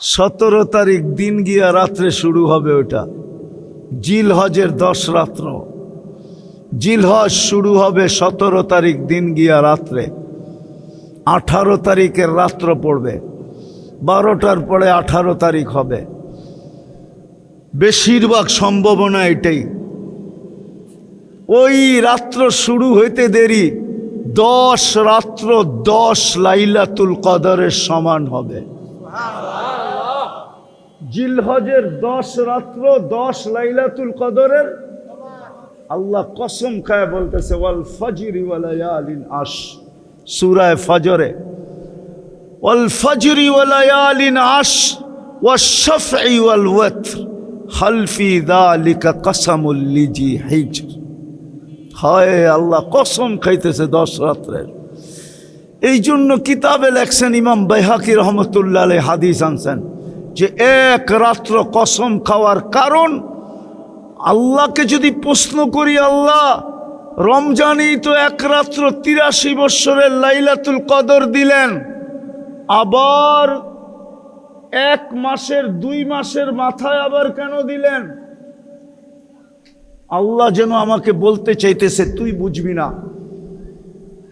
17 তারিখ দিন গিয়া রাত্রে শুরু হবে ওটা। জিলহজের 10 রাত্র। জিলহজ শুরু হবে 17 তারিখ দিন গিয়া রাত্রে। 18 তারিখের রাত্র পড়বে, 12টার পরে 18 তারিখ হবে। বেশিরভাগ সম্ভাবনা এটাই। ওই রাত্র শুরু হইতে দেরি 10 রাত্র 10 লাইলাতুল কদরের সমান হবে। জিলহজের 10 রাত্র 10 লাইলাতুল কদরের। আল্লাহ কসম খায় বলতেছে ওয়াল ফজরি ওয়া লায়ালিন আশ, সূরা ফজরে, ওয়াল ফজরি ওয়া লায়ালিন আশ ওয়াশ শাফঈ ওয়াল ওয়াতর হাল ফি যালিকা কসমুল লিজি হিজর। হায় আল্লাহ কসম খাইতেছে 10 রাত্রের। এই জন্য কিতাবে লেখছেন ইমাম বাইহাকি রহমতুল্লাহ আলাইহি হাদিস আনছেন যে এক রাত্র কসম খাওয়ার কারণ, আল্লাহকে যদি প্রশ্ন করি, আল্লাহ রমজানেই তো এক রাত্র 83 বৎসরের লাইলাতুল কদর দিলেন, আবার 1 মাসের 2 মাসের মাথায় আবার কেন দিলেন? আল্লাহ যেন আমাকে বলতে চাইতেছে তুই বুঝবি না,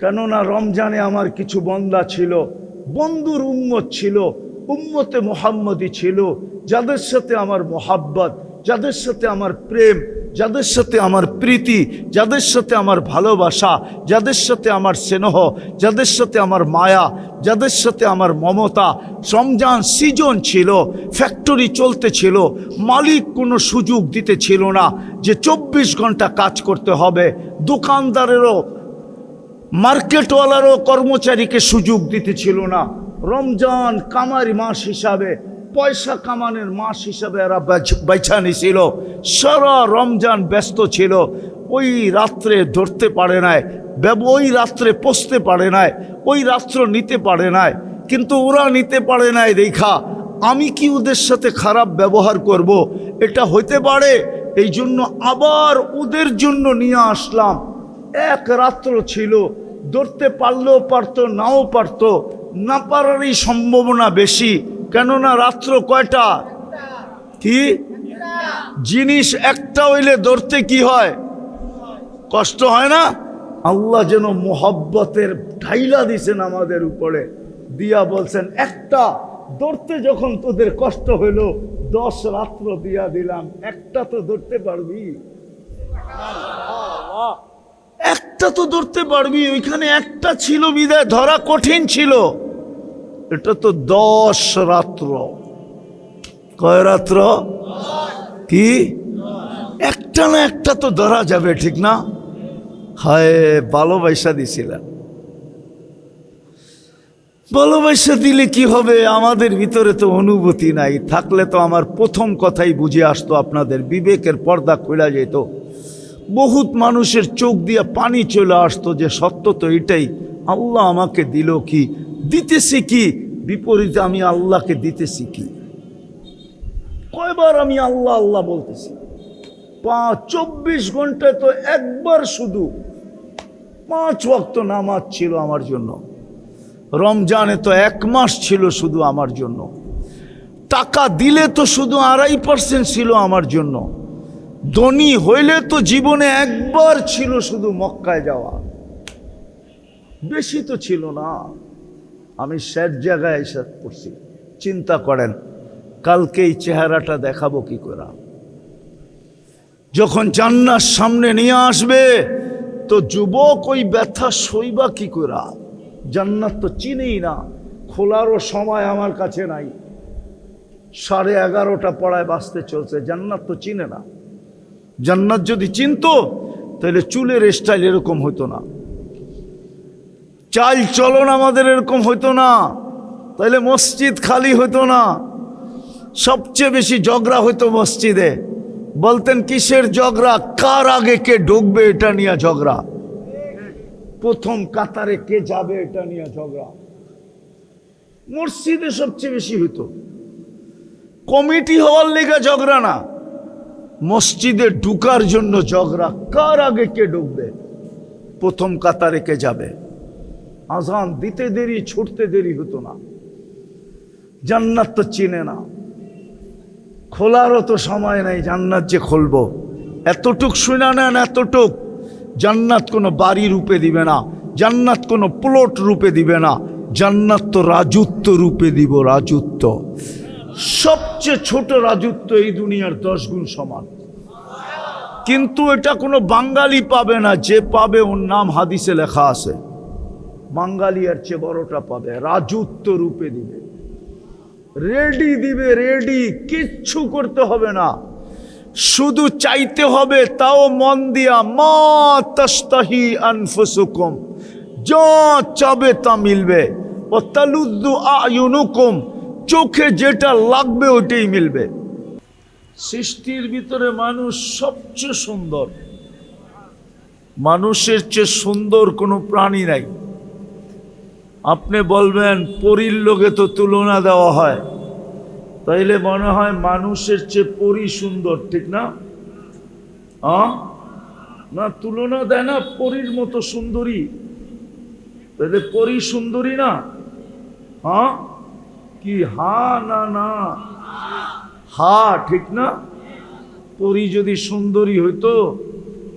কেননা রমজানে আমার কিছু বান্দা ছিল, বন্ধুর উম্মত ছিল, উম্মতে মুহাম্মদী ছিল, যাদের সাথে আমার মোহাব্বত, যাদের সাথে আমার প্রেম, যাদের সাথে আমার প্রীতি, যাদের সাথে আমার ভালোবাসা, যাদের সাথে আমার স্নেহ, যাদের সাথে আমার মায়া, যাদের সাথে আমার মমতা। রমজান সিজন ছিল, ফ্যাক্টরি চলতে ছিল, মালিক কোনো সুযোগ দিতে ছিল না যে 24 ঘন্টা কাজ করতে হবে। দোকানদারেরও, মার্কেটওয়ালারও কর্মচারীকে সুযোগ দিতে ছিল না। রমজান কামারি মাস হিসাবে, পয়সা কামানোর মাস হিসাবে এরা বাইছা নিছিল। সারা রমজান ব্যস্ত ছিল। ওই রাত্রে ধরতে পারে নাই, ওই রাত্রে পৌঁছতে পারে নাই, ওই রাত্র নিতে পারে নাই। কিন্তু ওরা নিতে পারে নাই দেখা আমি কি ওদের সাথে খারাপ ব্যবহার করব? এটা হইতে পারে। এই জন্য আবার ওদের জন্য নিয়ে আসলাম। এক রাত্র ছিল, ধরতে পারলেও পারতো, নাও পারতো, না পারারই সম্ভাবনা বেশি। কেননা রাত্র কয়টা? কি জিনিস একটা হইলে ধরতে কি হয়? কষ্ট হয় না? আল্লাহ যেন মোহব্বতের ঢাইলা দিছেন আমাদের উপরে, দিয়া বলছেন একটা ধরতে যখন তোদের কষ্ট হইল 10 রাত্র দিয়া দিলাম, একটা তো ধরতে পারবি, একটা তো ধরতে পারবি। ওইখানে একটা ছিল বিদায় ধরা কঠিন ছিল। এটা তো 10 রাত্র। কয় রাত্র? কি একটা না একটা তো ধরা যাবে, ঠিক না? হায় ভালোবাসা দিছিলেন। ভালোবাসা দিলে কি হবে? আমাদের ভিতরে তো অনুভূতি নাই। থাকলে তো আমার প্রথম কথাই বুঝে আসতো, আপনাদের বিবেকের পর্দা খুলে যেত। বহুত মানুষের চোখ দিয়ে পানি চলে আসতো যে সত্য তো এটাই। আল্লাহ আমাকে দিল কি, দিতেছি কি, বিপরীতে আমি আল্লাহকে দিতেছি কি? কয়বার আমি আল্লাহ আল্লাহ বলতেছি? 24 ঘন্টায় তো একবার শুধু 5 ওয়াক্ত নামাজ ছিল আমার জন্য। রমজানে তো 1 মাস ছিল শুধু আমার জন্য। টাকা দিলে তো শুধু 2.5% ছিল আমার জন্য। ধনী হইলে তো জীবনে একবার ছিল শুধু মক্কায় যাওয়া, বেশি তো ছিল না। আমি শেষ জায়গায় এসে পড়ছি। চিন্তা করেন কালকে এই চেহারাটা দেখাবো কি করে? যখন জান্নাত সামনে নিয়ে আসবে তো যুবক ওই ব্যথা সইবা কি করে? জান্নাত তো চিনেই না, খোলারও সময় আমার কাছে নাই। 11:30 পড়ায় বাঁচতে চলছে, জান্নাত তো চিনে না। জান্নাত যদি চিনতো তাহলে চুলের স্টাইল এরকম হইতো না, চাল চলন আমাদের এরকম হইতো না, তাহলে মসজিদ খালি হইতো না। সবচেয়ে বেশি ঝগড়া হইতো মসজিদে। বলতেন কিসের ঝগড়া? কার আগে কে ঢুকবে এটা নিয়ে ঝগড়া, প্রথম কাতারে কে যাবে এটা নিয়ে ঝগড়া। মসজিদে সবচেয়ে বেশি হইতো। কমিটি হওয়ার লেগে ঝগড়া না, মসজিদে ঢুকার জন্য ঝগড়া। কার আগে কে ঢুকবে, প্রথম কাতারে কে যাবে। আজান দিতে দেরি, ছুটতে দেরি হতো না। জান্নাত তো চিনে না, খোলারও তো সময় নাই জান্নাত যে খুলবো। এতটুক শুনে নেন, এতটুক, জান্নাত কোনো বাড়ি রূপে দিবে না, জান্নাত কোনো প্লট রূপে দিবে না, জান্নাত তো রাজত্ব রূপে দিব। রাজত্ব, সবচেয়ে ছোট রাজত্ব এই দুনিয়ার 10 গুণ সমান। কিন্তু এটা কোনো বাঙালি পাবে না, যে পাবে ওর নাম হাদিসে লেখা আছে, বাঙালি আর চেয়ে বড়টা পাবে। রাজত্ব রূপে দিবে, রেডি দিবে, রেডি, কিচ্ছু করতে হবে না, শুধু চাইতে হবে, তাও মন দিয়া। মা তাস্তাহি আনফুসুকুম, যা চাবে তা মিলবে। ও তালুদ্দু আয়ুনুকুম, চোখে যেটা লাগবে ওইটাই মিলবে। সৃষ্টির ভিতরে মানুষ সবচেয়ে সুন্দর, মানুষের চেয়ে সুন্দর কোনো প্রাণী নাই। আপনি বলবেন পরীর লোকে তো তুলনা দেওয়া হয়, তাইলে মনে হয় মানুষের চেয়ে পরী সুন্দর, ঠিক না? না, তুলনা দেয় না পরীর মতো সুন্দরী, তাহলে পরী সুন্দরী না? কি হা না? না, হা, ঠিক না? পরী যদি সুন্দরী হইতো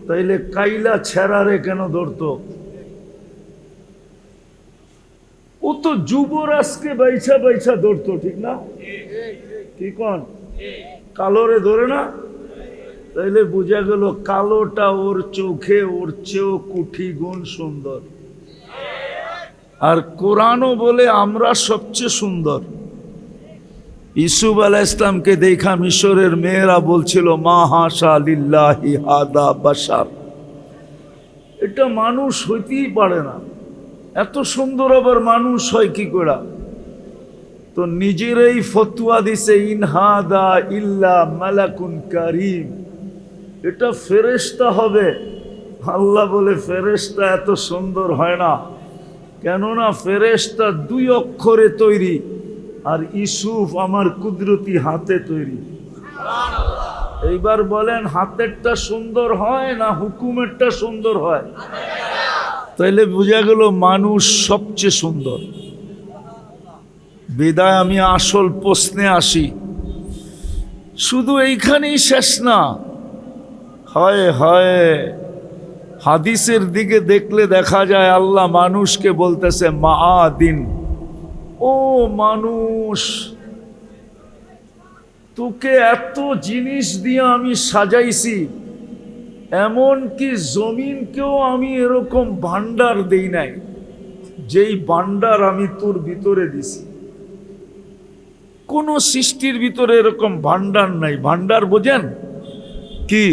তাইলে কাইলা ছেড়ারে কেন ধরতো? ও তো যুবরাজকে বাইছা বাইছা ধরতো, ঠিক না? কি কন, কালোরে ধরে না? তাইলে বোঝা গেল কালোটা ওর চোখে ওর চেয়েও কোটি গুণ সুন্দর। আর কোরআনও বলে আমরা সবচেয়ে সুন্দর। ইউসুফ আলাইহিস সালামকে দেখা মিশরের মেয়েরা বলছিল মা হাশা লিল্লাহি হাদা বাশার, এটা মানুষ হইতেই পারে না, এত সুন্দর আবার মানুষ হয় কি করে? তো নিজেরাই ফতোয়া দিছে ইনহাদা ইল্লা মালাকুন কারীম, এটা ফেরেশতা হবে। আল্লাহ বলে ফেরেশতা এত সুন্দর হয় না, কেননা ফেরেশতা 2 অক্ষরে তৈরি, আর ইউসুফ আমার কুদরতি হাতে তৈরি। এইবার বলেন হাতেরটা সুন্দর হয় না হুকুমেরটা সুন্দর হয়? তাইলে বোঝা গেল মানুষ সবচেয়ে সুন্দর। বিদায় আমি আসল প্রশ্নে আসি, শুধু এইখানেই শেষ না। হয় হয় হাদিসের দিকে দেখলে দেখা যায় আল্লাহ মানুষকে বলতেছে মাআদিন, ও মানুষ, তোকে এত জিনিস দিয়ে আমি সাজাইছি, এমনকি জমিনকেও আমি এরকম ভান্ডার দেই নাই, যেই ভান্ডার আমি তোর ভিতরে দিছি। কোন সৃষ্টির ভিতরে এরকম ভান্ডার নাই। ভান্ডার বোঝেন কি?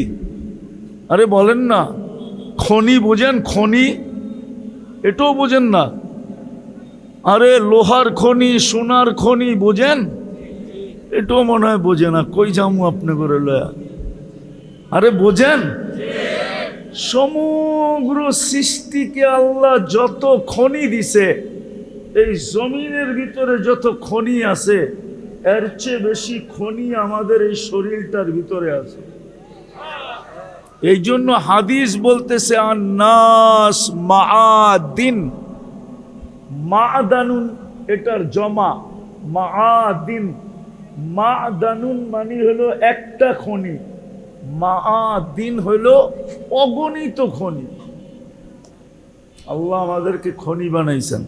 আরে বলেন না, খনি বোঝেন? খনি, এটাও বোঝেন না? আরে লোহার খনি, সোনার খনি বোঝেন? এটাও মনে হয় বোঝে না। কই যামু আপনি করে লয়া? আরে বোঝেন? সমগ্র সৃষ্টিকে আল্লাহ যত খনি দিছে, এই জমিনের ভিতরে যত খনি আছে, এর চেয়ে বেশি খনি আমাদের এই শরীরটার ভিতরে আছে। এই জন্য হাদিস বলতেছে আন্নাস মাআদিন, মাদানুন এটার জমা, মাআদিন, মাদানুন মানে হলো একটা খনি, মাআদিন হলো অগণিত খনি। আল্লাহ আমাদেরকে খনি বানাইছেন,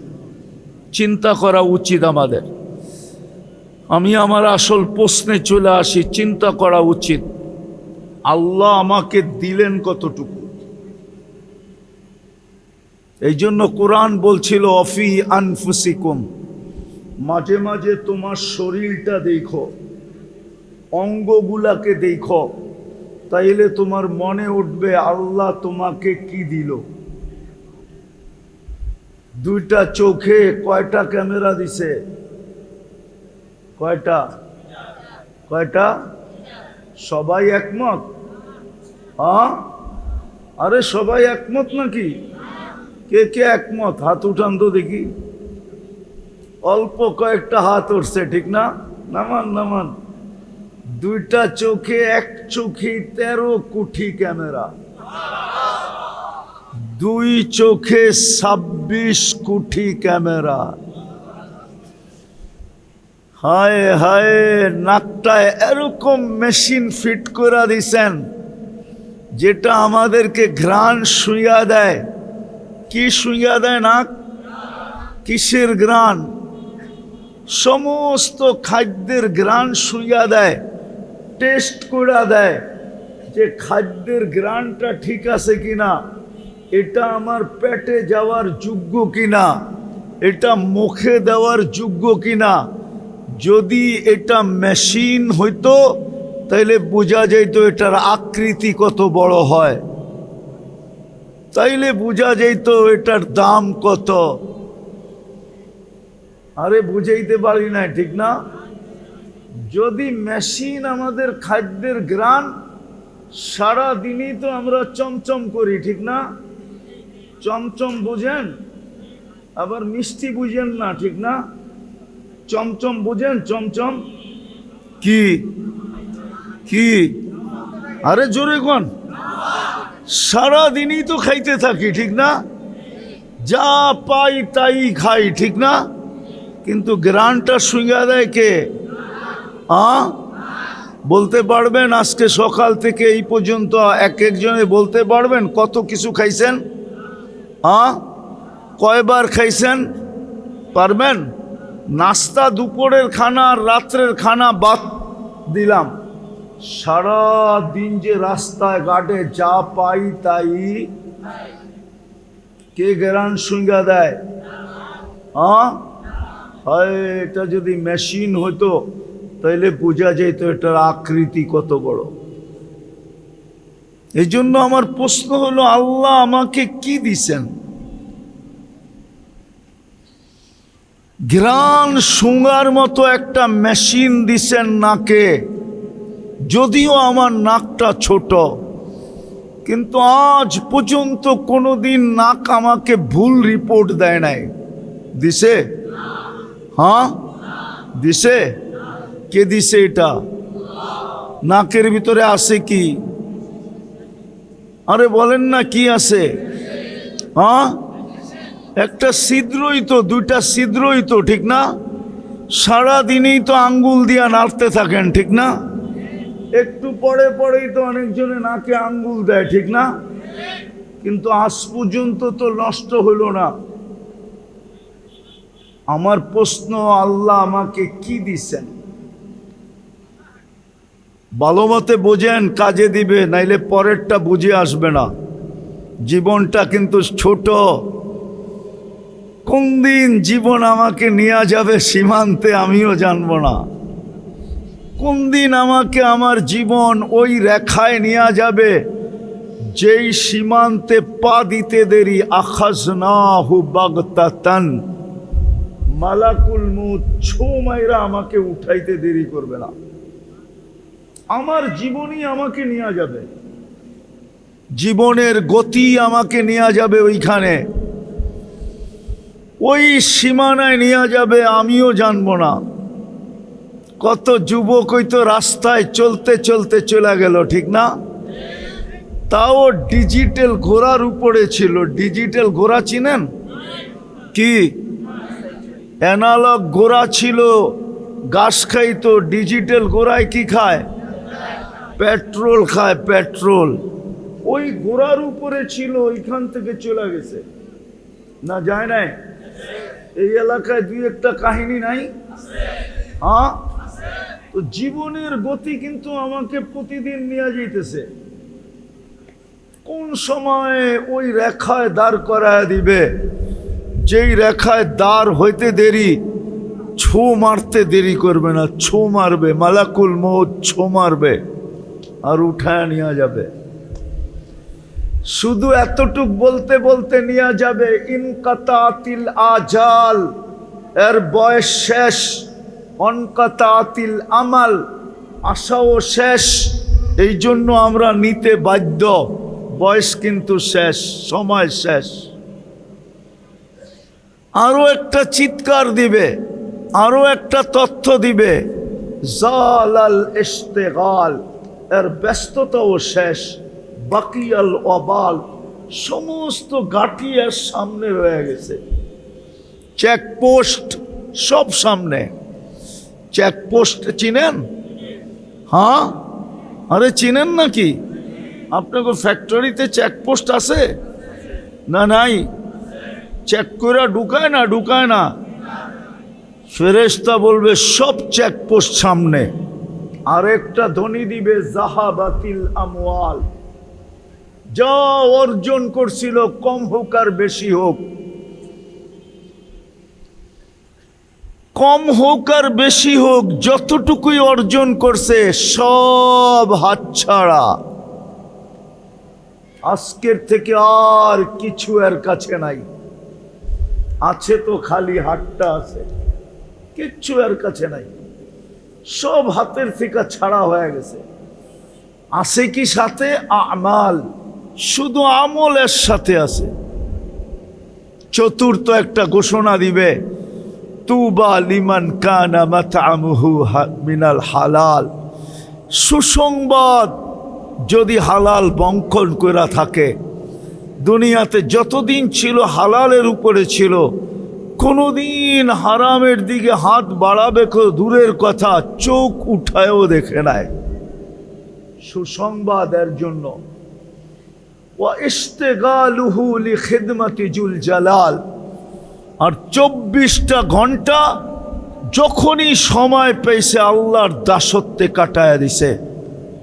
চিন্তা করা উচিত আমাদের। আমি আমার আসল প্রশ্নে চলে আসি, চিন্তা করা উচিত আল্লাহ আমাকে দিলেন কতটুকু। এই জন্য কোরআন বলছিল অফি আনফুসিকুম, মাঝে মাঝে তোমার শরীরটা দেখো, অঙ্গগুলাকে দেখো, তাইলে তোমার মনে উঠবে আল্লাহ তোমাকে কি দিল। 2টা চোখে কয়টা ক্যামেরা দিছে? কয়টা? কয়টা? সবাই একমত? আরে সবাই একমত নাকি? কে কে একমত? হাত উঠান তো দেখি। অল্প কয়েকটা হাত উঠছে, ঠিক না? নামান নামান। 2টা চোখে, এক চোখে 13 কোটি ক্যামেরা, 2 চোখে 26 কোটি ক্যামেরা। হায় হায়, নাকটায় এরকম মেশিন ফিট করে দিছেন যেটা আমাদেরকে ঘ্রাণ শুইয়া দেয়। কি শুইয়া দেয়? নাক। কিসের ঘ্রাণ? সমস্ত খাদ্যের ঘ্রাণ শুইয়া দেয়, টেস্ট করে দেয় যে খাদ্যের ঘ্রাণটা ঠিক আছে কিনা, এটা আমার পেটে যাওয়ার যোগ্য কিনা, এটা মুখে দেওয়ার যোগ্য কিনা। যদি এটা মেশিন হইতো তাইলে বোঝা যাইতো এটার আকৃতি কত বড় হয়, তাইলে বোঝা যাইতো এটার দাম কত। আরে বুঝাইতে পারি না, ঠিক না? যদি মেশিন আমাদের খাদ্যের ঘ্রাণ, সারা দিনই তো আমরা চমচম করি, ঠিক না? চমচম বুঝেন, আবার মিষ্টি বুঝেন না, ঠিক না? চমচম বুঝেন? চমচম কি? কি? আরে জোরে কোন। সারা দিনই তো খাইতে থাকি, ঠিক না? যা পাই তাই খাই, ঠিক না? কিন্তু ঘ্রাণটা শুইয়া দেয় কে? বলতে পারবেন আজকে সকাল থেকে এই পর্যন্ত এক একজনে বলতে পারবেন কত কিছু খাইছেন? কয়বার খাইছেন? পারবেন? নাস্তা, দুপুরের খানা আর রাত্রের খানা বাদ দিলাম, সারা দিন যে রাস্তায় ঘাটে যা পাই তাই কে ঘ্রাণ শুইয়া দেয়? এটা যদি মেশিন হতো তাইলে বোঝা যেত এটার আকৃতি কত বড়। এই জন্য আমার প্রশ্ন হলো, আল্লাহ আমাকে কি দিছেন? ঘ্রাণ শুঙার মতো একটা মেশিন দিছেন নাকে। যদিও আমার নাকটা ছোট, কিন্তু আজ পর্যন্ত কোনোদিন নাক আমাকে ভুল রিপোর্ট দেয় নাই। দিছে? দিছে? কে দিছে এটা? নাকের ভিতরে আছে কি? আরে বলেন না, কি আছে? একটা ছিদ্রই তো, দুইটা ছিদ্রই তো, ঠিক না? সারা দিনই তো আঙ্গুল দিয়া নাড়তে থাকেন, ঠিক না? একটু পরে পরেই তো অনেকজনে নাকে আঙ্গুল দেয়, ঠিক না? কিন্তু আজ পর্যন্ত তো নষ্ট হইল না। আমার প্রশ্ন, আল্লাহ আমাকে কি দিছেন? ভালো মতে বোঝেন, কাজে দিবে, নাইলে পরেরটা বুঝে আসবে না। জীবনটা কিন্তু ছোট। কোন দিন জীবন আমাকে নিয়ে যাবে সীমান্তে আমিও জানবো না। কোন দিন আমাকে আমার জীবন ওই রেখায় নিয়ে যাবে যেই সীমান্তে পা দিতে দেরি আখাজনাহু বাগতাতান, মালাকুল মউত ছো মাইরা আমাকে উঠাইতে দেরি করবে না। আমার জীবনই আমাকে নিয়ে যাবে, জীবনের গতি আমাকে নিয়ে যাবে ওইখানে, ওই সীমানায় নিয়ে যাবে, আমিও জানবো না। কত যুবক হয়তো রাস্তায় চলতে চলতে চলে গেল, ঠিক না? তাও ডিজিটাল ঘোড়ার উপরে ছিল। ডিজিটাল ঘোড়া চিনেন? কি? অ্যানালগ ঘোড়া ছিল, ঘাস খাইতো। ডিজিটাল ঘোড়ায় কি খায়? পেট্রোল খায়, পেট্রোল। ওই ঘোড়ার উপরে ছিল, ওইখান থেকে চলে গেছে না, যায় নাই? এই এলাকায় দুই একটা কাহিনী নাই? তো জীবনের গতি কিন্তু আমাকে প্রতিদিন নিয়ে যাইতেছে। কোন সময় ওই রেখায় দাঁড় করায় দিবে, যেই রেখায় দাঁড় হইতে দেরি, ছো মারতে দেরি করবে না, ছো মারবে, মালাকুল মউত ছো মারবে আর উঠায় নিয়ে যাবে। শুধু এতটুক বলতে বলতে নিয়ে যাবে, ইনকাতাতিল আজাল, এর বয়স শেষ। অনকাতাতিল আমাল, আশাও শেষ। এই জন্য আমরা নিতে বাধ্য, বয়স কিন্তু শেষ, সময় শেষ। আরো একটা চিৎকার দিবে, আরো একটা তথ্য দিবে, জালাল ইশতিগাল, এর ব্যস্ততাও শেষ। বাকিয়াল ওয়াবাল, সমস্ত গাঠি এর সামনে রয়ে গেছে। চেকপোস্ট সব সামনে, চেকপোস্ট চিনেন? হ্যাঁ, আরে চিনেন নাকি? আপনাকে ফ্যাক্টরিতে চেকপোস্ট আছে না? নাই? চেক করে ঢুকায় না? ঢুকায় না। ফেরেশতা বলবে সব চেকপোস্ট সামনে, আরেকটা ধ্বনি দিবে জাহাবাতিল আমওয়াল। যা অর্জন করছিল, কম হোক আর বেশি হোক, কম হোক আর বেশি হোক, যতটুকুই অর্জন করছে সব হাতছাড়া। আজকের থেকে আর কিছু এর কাছে নাই। আছে তো খালি হাতটা আছে, কিচ্ছু এর কাছে নাই, সব হাতের থেকে ছাড়া হয়ে গেছে। আছে কি সাথে? আমাল, শুধু আমলের সাথে আছে। চতুর্থ একটা ঘোষণা দিবে, তুবা লিমান কানা মাতআমুহু মিনাল হালাল। সুসংবাদ, যদি হালাল বঙ্কন করা থাকে, দুনিয়াতে যতদিন ছিল হালালের উপরে ছিল, কোনোদিন হারামের দিকে হাত বাড়াবে দূরের কথা, চোখ উঠায়ও দেখে নাই। সুসংবাদ এর জন্য। ওয়া ইশতিগালুহু লিখিদমাতি জুল জালাল। আর 24টা ঘন্টা যখনই সময় পেয়েছে আল্লাহর দাসত্বে কাটায় দিছে।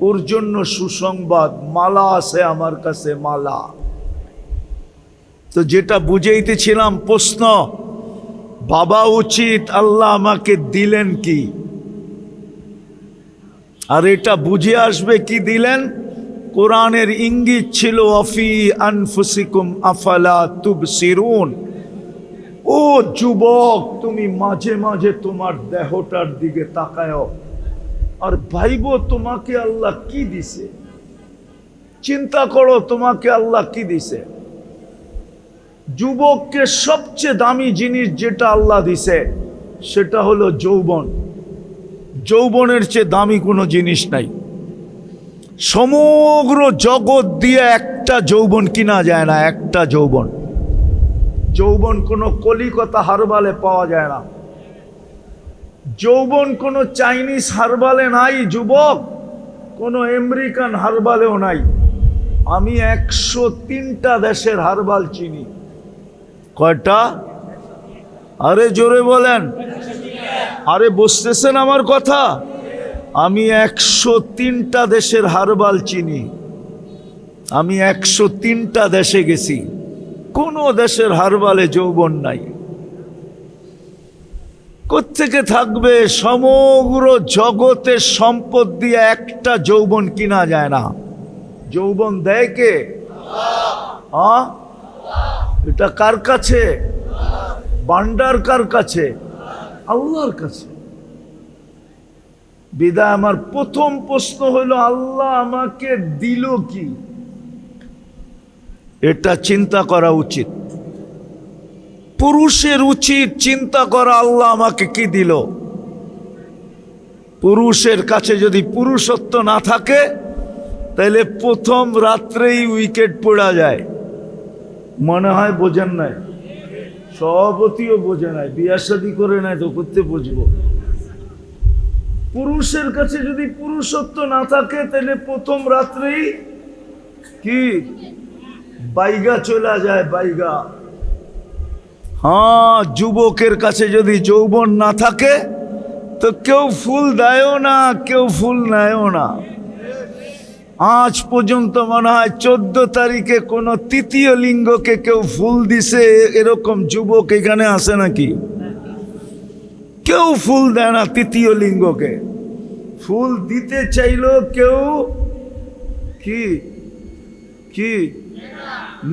ওর জন্য সুসংবাদ, মালা আছে আমার কাছে, মালা। তো যেটা বুঝাইতেছিলাম, প্রশ্ন ভাবা উচিত আল্লাহ আমাকে দিলেন কি, আর এটা বুঝে আসবে কি দিলেন। কোরআনের ইঙ্গিত ছিল আফি আনফুসিকুম আফালা তুবসিরুন। ও যুবক, তুমি মাঝে মাঝে তোমার দেহটার দিকে তাকায় আর ভাইবো তোমাকে আল্লাহ কি দিছে। চিন্তা করো তোমাকে আল্লাহ কি দিছে। যুবককে সবচেয়ে দামি জিনিস যেটা আল্লাহ দিছে সেটা হলো যৌবন। যৌবনের চেয়ে দামি কোনো জিনিস নাই। সমগ্র জগৎ দিয়ে একটা যৌবন কিনা যায় না, একটা যৌবন। যৌবন কোনো কলিকতা হারবালে পাওয়া যায় না। যৌবন কোনো চাইনিজ হারবালে নাই যুবক, কোনো আমেরিকান হারবালেও নাই। আমি 103টা দেশের হারবাল চিনি। কয়টা? আরে জোরে বলেন। আরে বুঝতেছেন আমার কথা? আমি 103টা দেশের হারবাল চিনি। আমি 103টা দেশে গেছি, কোনো দেশের হারবালে যৌবন নাই। কোত্থেকে থাকবে? সমগ্র জগতের সম্পদ দিয়ে একটা যৌবন কিনা যায় না। যৌবন দেয় কে? আল্লাহ। এটা কার কাছে? ভান্ডার কার কাছে? আল্লাহর কাছে। বিদায় আমার প্রথম প্রশ্ন হইল, আল্লাহ আমাকে দিল কি? এটা চিন্তা করা উচিত। পুরুষের উচিত চিন্তা করা, আল্লাহ আমাকে কি দিল। পুরুষের কাছে যদি পুরুষত্ব না থাকে তাহলে প্রথম রাত্রেই উইকেট পড়া যায়। মনে হয় বোঝেন নাই, সভাপতিও বোঝে নাই, বিয়া শাদী করে নাই তো করতে বুঝবো। পুরুষের কাছে যদি পুরুষত্ব না থাকে তাহলে প্রথম রাত্রেই কি বাইগা চলে যায়, বাইগা। হ্যাঁ, যুবকের কাছে যদি যৌবন না থাকে তো কেউ ফুল দেয়ও না, কেউ ফুল নেয়ও না। আজ পর্যন্ত মনে হয় 14 তারিখে কোনো তৃতীয় লিঙ্গকে কেউ ফুল দিছে এরকম যুবক এখানে আছে নাকি? কেউ ফুল দেয় না তৃতীয় লিঙ্গকে। ফুল দিতে চাইলেও কেউ কি কি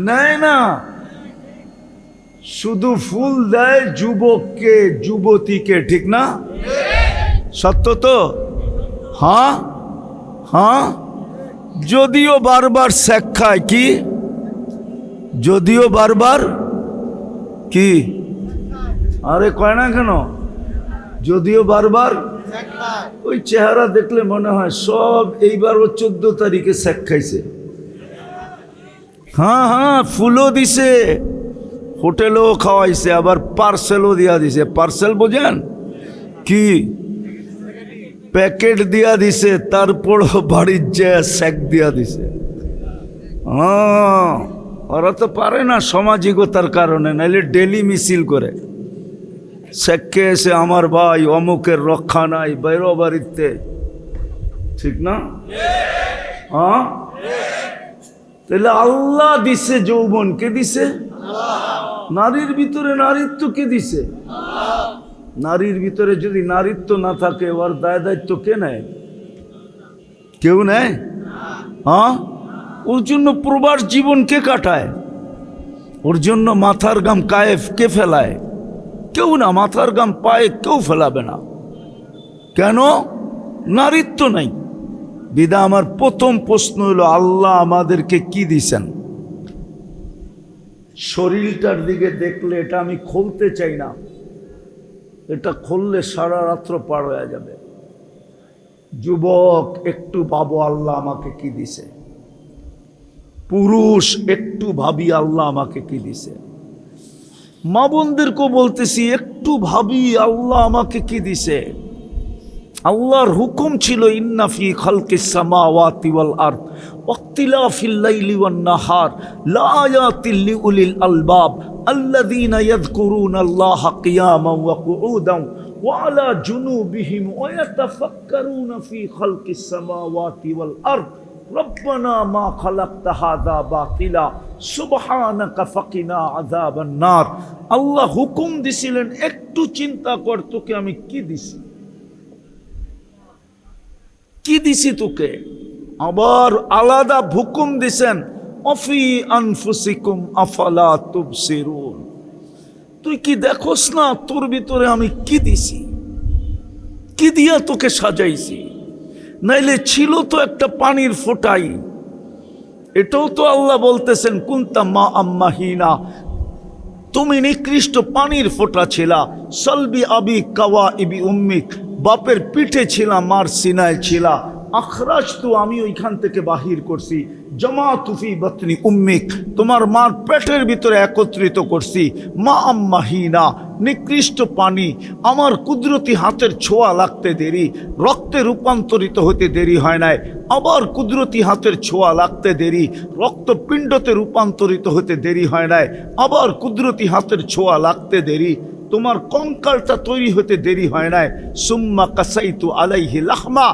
নেয় না। শুধু ফুল দেয় যুবককে, যুবতীকে। ঠিক না? সত্য তো? হ্যাঁ হ্যাঁ। যদিও বারবার শেখ খায়। কি? যদিও বারবার কি? আরে কয় না কেন? যদিও বারবার। ওই চেহারা দেখলে মনে হয় সব এইবারও 14 তারিখে শেখ খাইছে। হ্যাঁ হ্যাঁ, ফুলও দিছে, হোটেলেও খাওয়াইছে, আবার পার্সেলও দিয়া দিছে। পার্সেল বোঝেন কি? প্যাকেট দিয়া দিছে, তারপরও বাড়ির যে স্যাক দিয়া দিছে। হ্যাঁ, ওরা তো পারে না সামাজিকতার কারণে, নাইলে ডেলি মিছিল করে স্যাককে এসে আমার ভাই অমুকের রক্ষা নাই, বাইরো বাড়িতে, ঠিক না? হ্যাঁ, তাহলে আল্লাহ দিছে যৌবন, কে দিছে? নারীর ভিতরে নারীত্ব কে দিছে? নারীর ভিতরে যদি নারীত্ব না থাকে, ওর দায় দায়িত্ব কে নেয়? কেউ নেয়? হ্যাঁ, ওর জন্য প্রবাস জীবন কে কাটায়? ওর জন্য মাথার গাম কায়েফ কে ফেলায়? কেউ না। মাথার গাম পায়ে কেউ ফেলাবে না। কেন? নারীত্ব নাই। বিদা আমার প্রথম প্রশ্ন হলো, আল্লাহ আমাদেরকে কি দিছেন? শরীরটার দিকে দেখলে এটা আমি খুলতে চাই না, এটা খুললে সারা রাত্র পার হয়ে যাবে। যুবক, একটু ভাবো আল্লাহ আমাকে কি দিছে। পুরুষ, একটু ভাবি আল্লাহ আমাকে কি দিছে। মা বোনদেরকেও বলতেছি, একটু ভাবি আল্লাহ আমাকে কি দিছে। আল্লাহর হুকুম ছিল, ইন্না ফি খালকিস সামাওয়াতি ওয়াল আরদ ওয়াখতিলাফিল লাইলি ওয়ান নাহার লাআয়াতিল লিউলিল আলবাব আল্লাযীনা ইয়াযকুরুনাল্লাহা কিয়ামান ওয়া কুউদান ওয়া আলা জুনুবিহিম ওয়া ইয়াতাফাক্কারুনা ফি খালকিস সামাওয়াতি ওয়াল আরদ রব্বানা মা খালাকতা হাযা বাতিলা সুবহানাকা ফাকিনা আযাবান নার। আল্লাহ হুকুম দিছিলেন, একটু চিন্তা কর তোকে আমি কি দিছি, কি দিছি তোকে। আবার আলাদা হুকুম দিছেন, অফি আনফুসিকুম আফালা তুবসিরুন। তুই কি দেখোস না তোর ভিতরে আমি কি দিছি, কি দিয়া তোকে সাজাইছি। নাইলে ছিল তো একটা পানির ফোঁটাই। এটাও তো আল্লাহ বলতেছেন, কুনতা মা আম্মাহিনা, তুমি নিকৃষ্ট পানির ফোঁটা ছিলা। সলবি আবি কাওয়া ইবি উম্মিক, বাপের পিঠে ছিলাম, মার সিনায় ছিলা। আখরাজ তো আমি ওইখান থেকে বাহির করছি। জমা তুফি বতনি উম্মিক, তোমার মার পেটের ভিতরে একত্রিত করছি। মা আম্মাহিনা, নিকৃষ্ট পানি। আমার কুদরতি হাতের ছোঁয়া লাগতে দেরি, রক্তে রূপান্তরিত হতে দেরি হয় নাই। আবার কুদরতি হাতের ছোঁয়া লাগতে দেরি, রক্তপিণ্ডতে রূপান্তরিত হতে দেরি হয় নাই। আবার কুদরতি হাতের ছোঁয়া লাগতে দেরি, তোমার কঙ্কালটা তৈরি হতে দেরি হয় নাই। সুম্মা কাসাইতু আলাইহি লাহমা,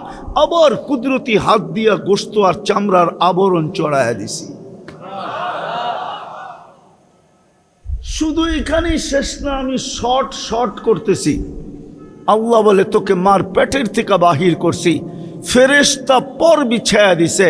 আবার কুদরতি হাত দিয়া গোশত আর চামড়ার আবরণ চড়াইয়া দিছি। শুধু এখানেই শেষ না, আমি শর্ট করতেছি। আল্লাহ বলে, তোকে মার পেটের থেকে বাহির করছি, ফেরেশতা পর বিছায়া দিছে।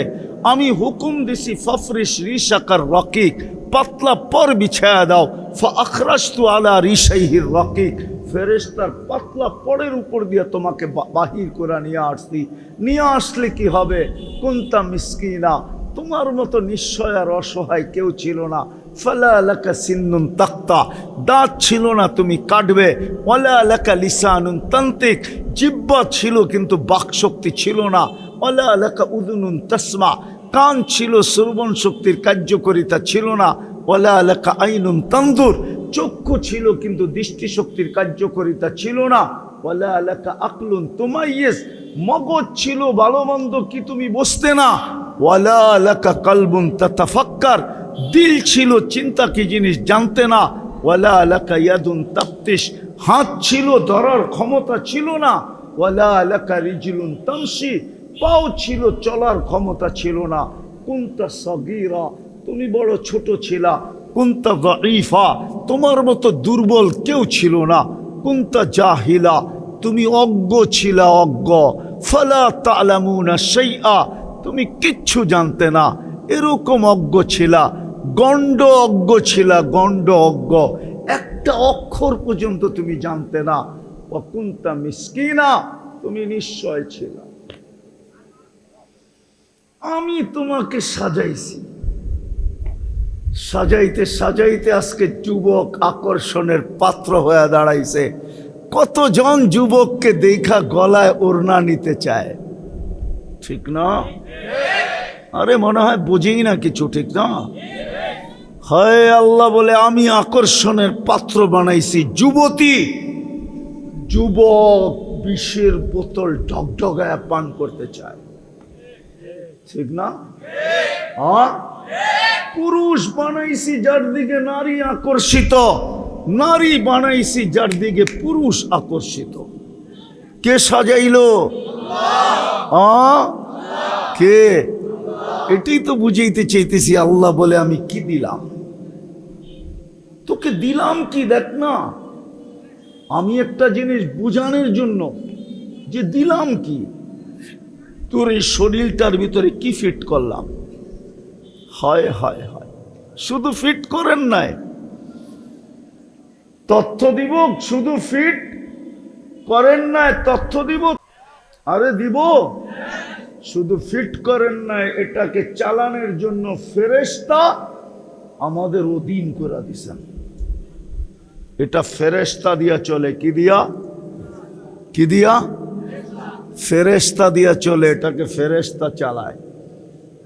আমি হুকুম দিছি, ফফরিশ রিশাকার রকিক, পাতলা পর বিছায়া দাও। ফাখরাজতু আলা রিশাইহির রকিক, ফেরেশতার পাতলা পরের উপর দিয়ে তোমাকে বাহির করে নিয়ে আসছি। নিয়ে আসলে কি হবে? কুনতা মিসকিনা, তোমার মতো নিশ্চয় আর অসহায় কেউ ছিল না। ফালা লাকা সিন্নুন তাক্তা, দাঁত ছিল না তুমি কাটবে। ওয়ালা লাকা লিসানুন তান্তিক, জিহ্বা ছিল কিন্তু বাকশক্তি ছিল না। ওয়ালা লাকা উযুনুন তাসমা, কান ছিল, শ্রবণ শক্তির কার্যকারিতা ছিল না। ওয়ালা লাকা আইনুন তানজুর, চক্ষু ছিল কিন্তু দৃষ্টিশক্তির কার্যকারিতা ছিল না। ওয়ালা লাকা আকলুন তুমাইয়িজ, মগজ ছিল, ভালো মন্দ কি তুমি বুঝতে না। ওয়ালা লাকা কলবুন তাতাফাক্কার, দিল ছিল, চিন্তা কি জিনিস জানতে না। ওয়ালা লাকা ইয়াদুন তাফতিশ, হাত ছিল, ধরার ক্ষমতা ছিল না। ওয়ালা লাকা রিজলুন তামশি, পাও ছিল, চলার ক্ষমতা ছিল না। কুনতা সগীরা, তুমি বড় ছোট ছিলা। কুনতা যায়ীফা, তোমার মতো দুর্বল কেউ ছিল না। কুনতা জাহিলা, তুমি অজ্ঞ ছিলা, অজ্ঞ। ফালা তা'লামুনা শাইআ, তুমি কিচ্ছু জানতে না, এরকম অজ্ঞ ছিলা। গণ্ড অজ্ঞ ছিলা, গণ্ড অজ্ঞ, একটা অক্ষর পর্যন্ত তুমি জানতে না। ওয়া কুনতা মিসকিনা, তুমি নিশ্চয় ছিলা। আমি তোমাকে সাজাইছি, সাজাইতে সাজাইতে আজকে যুবক আকর্ষণের পাত্র হয়ে দাঁড়াইছে। কতজন যুবককে দেখা গলায় ওড়না নিতে চায়, ঠিক না? আরে মনে হয় বুঝেই না কিছু, ঠিক না? হয় আল্লাহ বলে, আমি আকর্ষণের পাত্র বানাইছি যুবতী, যুবক, বিষের বোতল ঢকঢকায় পান করতে চায়, ঠিক না? পুরুষ বানাইছি যার দিকে নারী আকর্ষিত, নারী বানাইছি যার দিকে পুরুষ আকর্ষিত। কে সাজাইলো? কে? এটাই তো বুঝাইতে চাইতেছি। আল্লাহ বলে আমি কি দিলাম তোকে, দিলাম কি দেখ না। আমি একটা জিনিস বুঝানোর জন্য যে দিলাম কি, তোর এই শরীরটার ভিতরে কি ফিট করলাম। হায় হায় হায়, শুধু ফিট করেন নাই, তথ্য দিব। শুধু ফিট করেন নাই, তথ্য দিব। আরে দিব, শুধু ফিট করেন নাই, এটাকে চালানোর জন্য ফেরেশতা আমাদের অধীন করে দিছেন। এটা ফেরেশতা দিয়া চলে। কি দিয়া? কি দিয়া? ফেরেশতা দিয়া চলে। এটাকে ফেরেশতা চালায়,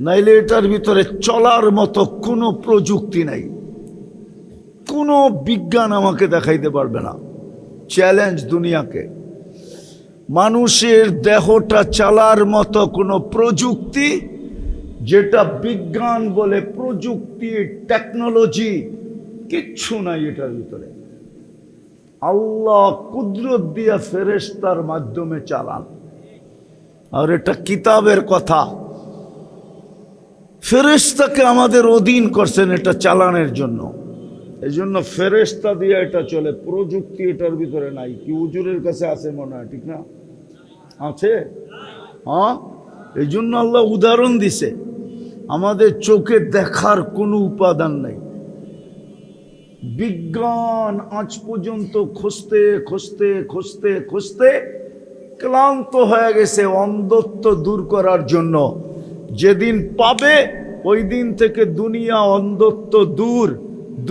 নাইলে এটার ভিতরে চলার মতো কোনো প্রযুক্তি নাই। কোনো বিজ্ঞান আমাকে দেখাইতে পারবে না। চ্যালেঞ্জ দুনিয়াকে। মানুষের দেহটা চালার মতো কোনো প্রযুক্তি, যেটা বিজ্ঞান বলে প্রযুক্তি, টেকনোলজি, কিচ্ছু নাই এটার ভিতরে। আল্লাহ কুদরত দিয়া ফেরেশতার মাধ্যমে চালান। আর এটা কিতাবের কথা। ফেরেশতাকে আমাদের অধীন করছেন এটা চালানোর জন্য। এই জন্য ফেরেশতা দিয়ে এটা চলে, প্রযুক্তি এটার ভিতরে নাই। কি হুজুরের কাছে আছে মনে হয়, ঠিক না? আছে। এই জন্য আল্লাহ উদাহরণ দিছে। আমাদের চোখে দেখার কোনো উপাদান নাই। বিজ্ঞান আজ পর্যন্ত খুঁজতে খুঁজতে খুঁজতে খুঁজতে ক্লান্ত হয়ে গেছে অন্ধত্ব দূর করার জন্য। যেদিন পাবে ওই দিন থেকে দুনিয়া অন্ধত্ব দূর,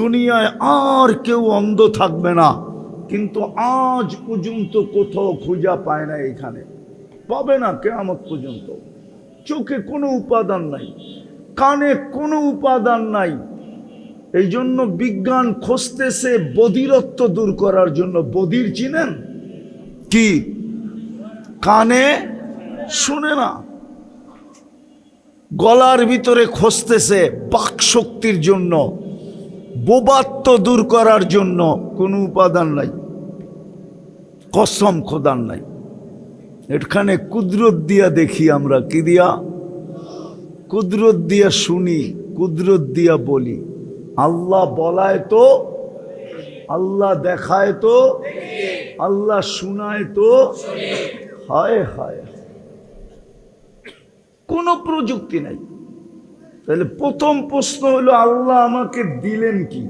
দুনিয়ায় আর কেউ অন্ধ থাকবে না। কিন্তু আজ পর্যন্ত কোথাও খুঁজা পায় না, এখানে পাবে না কিয়ামত পর্যন্ত। চোখে কোনো উপাদান নাই, কানে কোনো উপাদান নাই। এই জন্য বিজ্ঞান খুঁজতেছে বধিরত্ব দূর করার জন্য। বধির চিনেন? কি? কানে শুনে না। গলার ভিতরে খুঁজতেছে বাক শক্তির জন্য, বোবাত্ব দূর করার জন্য। কোনো উপাদান নাই, কসম খোদার নাই। এখানে কুদরত দিয়া দেখি আমরা। কি দিয়া? কুদরত দিয়া শুনি, কুদরত দিয়া বলি। আল্লাহ বলায় তো, আল্লাহ দেখায় তো, আল্লাহ শুনায় তো। হায় হায়, কোনো প্রযুক্তি নাই। তাহলে প্রথম প্রশ্ন হলো আল্লাহ আমাকে দিলেন কি?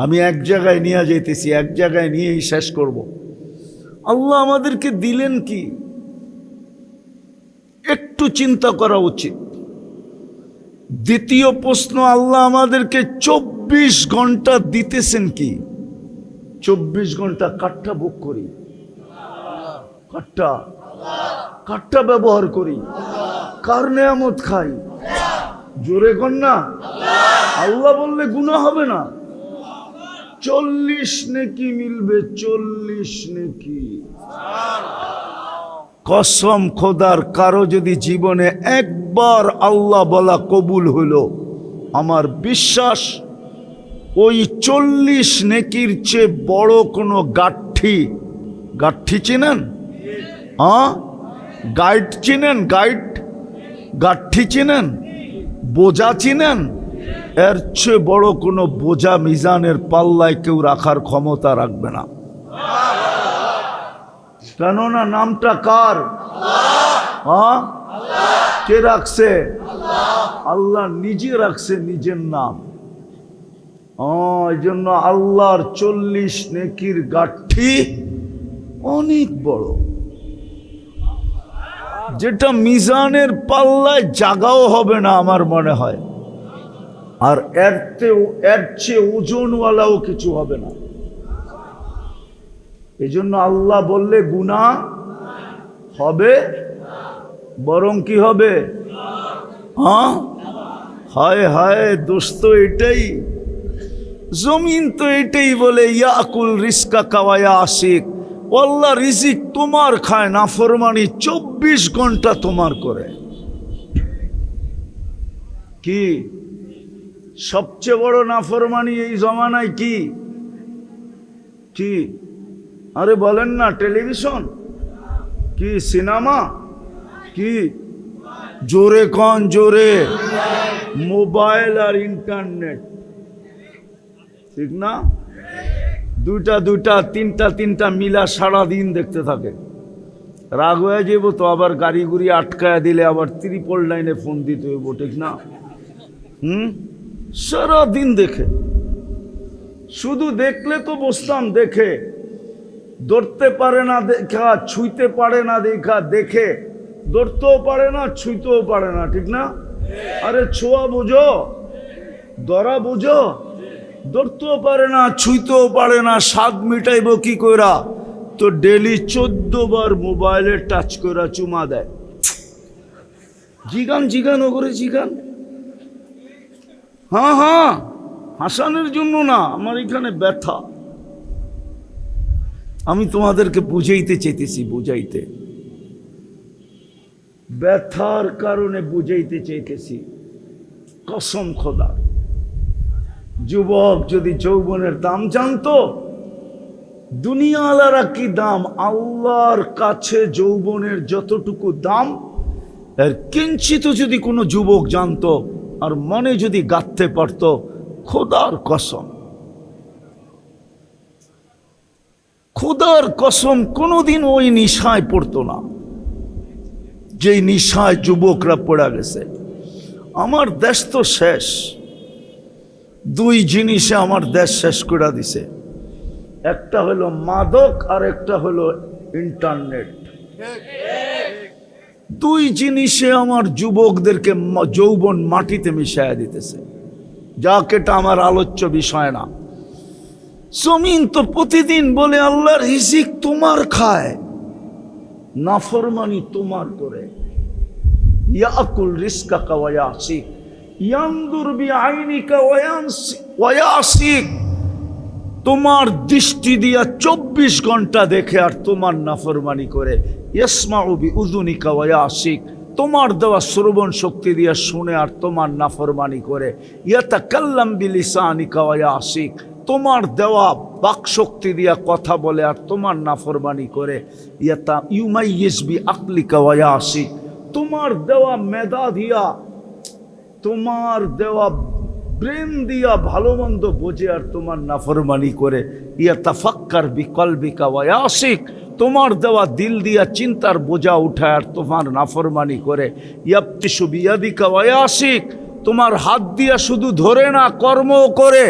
আমি এক জায়গায় নিয়ে যাইতেছি, এক জায়গায় নিয়েই শেষ করব। আল্লাহ আমাদেরকে দিলেন কি? একটু চিন্তা করা উচিত। দ্বিতীয় প্রশ্ন, আল্লাহ আমাদেরকে 24 ঘন্টা দিতেছেন কি? 24 ঘন্টা কাঠটা ভোগ করি, কাঠটা ব্যবহার করি, কার নেয়ামত খাই? জোরে কর না। আল্লাহ বললে গুনাহ হবে না। 40 নেকি মিলবে, 40 নেকি। কসম খোদার, কারো যদি জীবনে একবার আল্লাহ বলা কবুল হলো, আমার বিশ্বাস ওই 40 নেকির চেয়ে বড় কোনো গাঠি চিনেন? গাইড চিনেন? গাঠি চিনেন? বোঝা চিনেন? এর চেয়ে বড় কোনো বোঝা মিজানের পাল্লায় কেউ রাখার ক্ষমতা রাখবে না। কেননা নামটা কার? কে রাখছে? আল্লাহ নিজে রাখছে নিজের নাম। এই জন্য আল্লাহর 40 নেকির গাঠি অনেক বড়, যেটা মিজানের পাল্লায় জাগাও হবে না আমার মনে হয়। আর এর চেয়ে ওজনওয়ালাও কিছু হবে না। এই জন্য আল্লাহ বললে গুনাহ হবে, বরং কি হবে? হায় হায় দোস্ত, এটাই জমিন তো এটাই বলে ইয়াকুল রিস্কা কাওয়া আশিক, আল্লাহ রিজিক তোমার খায়, নাফরমানি 24 ঘন্টা তোমার করে। কি সবচেয়ে বড় নাফরমানি এই জমানায়? কি কি আরে বলেন না, টেলিভিশন কি, সিনেমা কি, জোরে কন জোরে, মোবাইল আর ইন্টারনেট, ঠিক না? দুইটা তিনটা মিলা সারাদিন দেখতে থাকে। রাগ হয়ে যাব তো আবার গাড়ি গুড়ি আটকায় দিলে আবার 3 লাইনে ফোন দিতে হইব, ঠিক না? সারাদিন দেখে, শুধু দেখলে তো বসতাম, দেখে ধরতে পারে না দেখা, ছুঁইতে পারে না দেখা, দেখে ধরতেও পারে না, ছুঁইতেও পারে না, ঠিক না? আরে ছোঁয়া বুঝো, ধরা বুঝো, ধরতেও পারে না, ছুঁইতেও পারে না, স্বাদ মিটাইব কি কইরা? তো ডেলি 14 বার মোবাইলে টাচ কইরা চুমা দেয়। জিগান ওগরে জিগান। হ্যাঁ, হাসানের জন্য না, আমার এখানে ব্যথা। আমি তোমাদেরকে বুঝাইতে চাইতেছি, বুঝাইতে, ব্যথার কারণে বুঝাইতে চাইতেছি। কসম খোদা, যুবক যদি যৌবনের দাম জানতো, দুনিয়ালারা কি দাম, আল্লাহর কাছে যৌবনের যতটুকু দাম এর কিঞ্চিত যদি কোনো যুবক জানতো আর মনে যদি গাঁথতে পারত, খোদার কসম কোনোদিন ওই নিশায় পড়তো না যেই নিশায় যুবকরা পড়া গেছে। আমার দেশ তো শেষ, 2 জিনিসে আমার দেশ শেষ করে দিছে। একটা হলো মাদক আর একটা হলো ইন্টারনেট। 2 জিনিসে আমার যুবকদেরকে যৌবন মাটিতে মিশাইয়া দিতেছে। যাক, এটা আমার আলোচ্য বিষয় না। জমিন তো প্রতিদিন বলে আল্লাহর রিজিক তোমার খায়, নাফরমানি তোমার করে। ইয়াকুল রিজকাকা ওয়া ইয়াসিক, ইয়ানদুর বিআইনিকা ওয়া ইয়াসিক। তোমার দৃষ্টি দিয়া 24 ঘন্টা দেখে আর তোমার নাফরমানি করে। ইয়াসমাউ বিউযুনিকা ওয়া ইয়াসিক, তোমার দেওয়া শ্রবণ শক্তি দিয়া শুনে আর তোমার নাফরমানি করে। ইয়াতাকাল্লাম বিলিসানিকা ওয়া ইয়াসিক, তোমার দেওয়া বাক শক্তি দিয়া কথা বলে আর তোমার নাফরমানি করে। ইউমাইয়িজ বিআকলিকা ওয়া ইয়াসিক, তোমার দেওয়া মেধা দিয়া, তোমার দেওয়া ব্রেন দিয়া ভালো মন্দ বোঝে আর তোমার নাফরমানি করে। ইয়াতাফাক্কার বিকলবিকা ওয়া ইয়াসিক, তোমার দেওয়া দিল দিয়া চিন্তার বোঝা উঠায় আর তোমার নাফরমানি করে। ইয়াবতিশু বিয়াদিকা ওয়া ইয়াসিক, তোমার হাত দিয়া শুধু ধরে না, কর্মও করে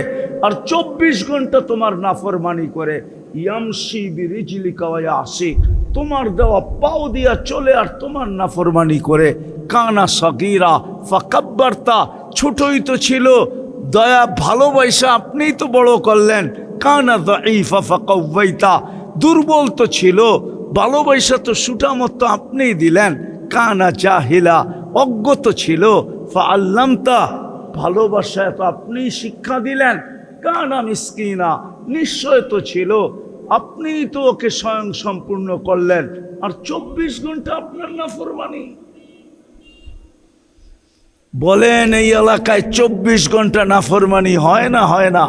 আর 24 ঘন্টা তোমার নাফরমানি করে। ইয়ামশি বিরিজলিকা ওয়া ইয়াসিক, তোমার দেওয়া পাও দিয়া চলে আর তোমার নাফরমানি করে। কানা সগীরা ফাকাব্বারতা, ছোটই তো ছিল, দয়া ভালোবাসা আপনিই তো বড় করলেন। কানা দাঈফা ফাকাওয়াইতা, দুর্বল তো ছিল, ভালোবাসা তো সুটামত আপনিই দিলেন। কানা জাহিলা, অজ্ঞ তো ছিল, ফাআল্লামতা, ভালোবাসা তো আপনিই শিক্ষা দিলেন। কানা মিসকিনা, নিশ্চয় তো ছিল, আপনিই তো ওকে স্বয়ং সম্পূর্ণ করলেন আর 24 ঘন্টা আপনার নাফরমানি। বলেন এই এলাকায় 24 ঘন্টা নাফরমানি হয় না? হয় না?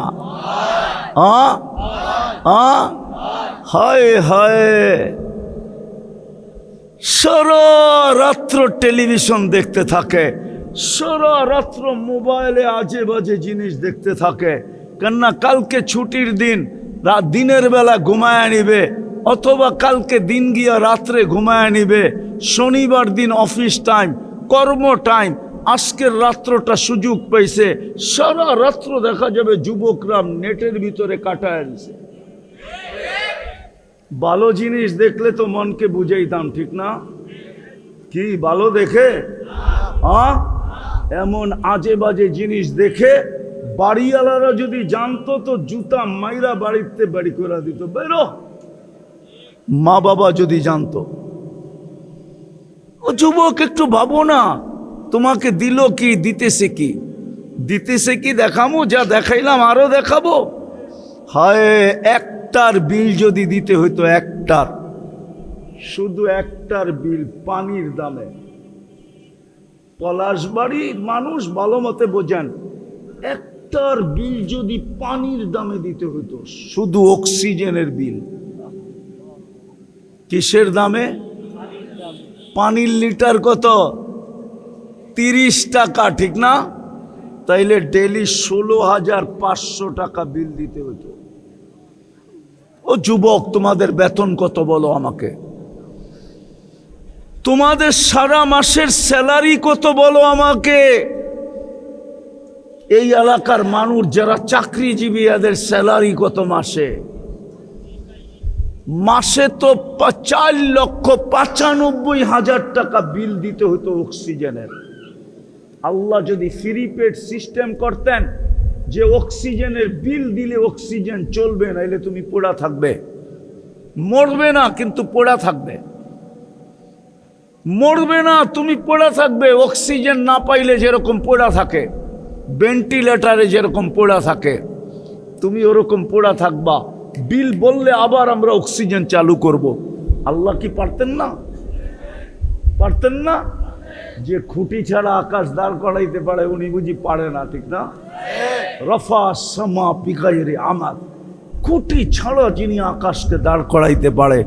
হয় হয়। সারা রাত্র টেলিভিশন দেখতে থাকে, সারা রাত্র মোবাইলে আজে বাজে জিনিস দেখতে থাকে। কেননা কালকে ছুটির দিন, দিনের বেলা ঘুমায় নিবে, অথবা কালকে দিন গিয়া রাত্রে ঘুমায় নিবে। শনিবার দিন অফিস টাইম, কর্ম টাইম, আজকের রাত্রটা সুযোগ পাইছে, সারা রাত্র দেখা যাবে যুবকরা নেটের ভিতরে কাটায় দিছে। ভালো জিনিস দেখলে তো মনকে বুঝাইতাম, ঠিক না? কি ভালো দেখে এমন আজে বাজে জিনিস দেখে বাড়িওয়ালারা যদি জানতো তো জুতা মাইরা বাড়িতে বাড়ি করে দিত, বেরো। মা বাবা যদি জানতো। ও যুবক, একটু ভাবো না, তোমাকে দিল কি, দিতেছে কি দেখামো? যা দেখাইলাম আরো দেখাবো। হায়, একটার বিল যদি দিতে হইতো, একটার, শুধু একটার বিল পানির দামে, পলাশবাড়ির মানুষ ভালো মতে বোঝেন, একটার বিল যদি পানির দামে দিতে হইতো, শুধু অক্সিজেনের বিল, কিসের দামে? পানির লিটার কত? 30 টাকা, ঠিক না? তাইলে ডেলি 16,500 টাকা বিল দিতে হতো। ও যুবক, তোমাদের বেতন কত বলো আমাকে? তোমাদের সারা মাসের স্যালারি কত বলো আমাকে? এই এলাকার মানুষ যারা চাকরিজীবী, এদের স্যালারি কত মাসে? মাসে তো 4,95,000 টাকা বিল দিতে হতো অক্সিজেনের। আল্লাহ যদি ফ্রি পেড সিস্টেম করতেন যে অক্সিজেনের বিল দিলে অক্সিজেন চলবে, নাইলে তুমি পড়া থাকবে, মরবে না কিন্তু পড়া থাকবে, মরবে না তুমি পড়া থাকবে। অক্সিজেন না পাইলে যেরকম পড়া থাকে, ভেন্টিলেটারে যেরকম পড়া থাকে, তুমি ওরকম পড়া থাকবা। বিল বললে আবার আমরা অক্সিজেন চালু করব। আল্লাহ কি পারতেন না? পারতেন না? যে খুঁটি ছাড়া আকাশ দাঁড় করাইতে পারে, উনি বুঝি পারে না? ঠিক না? রফা সামা পিকাইরে আমার, খুঁটি ছাড়া যিনি আকাশকে দাঁড় করাইতে পারে।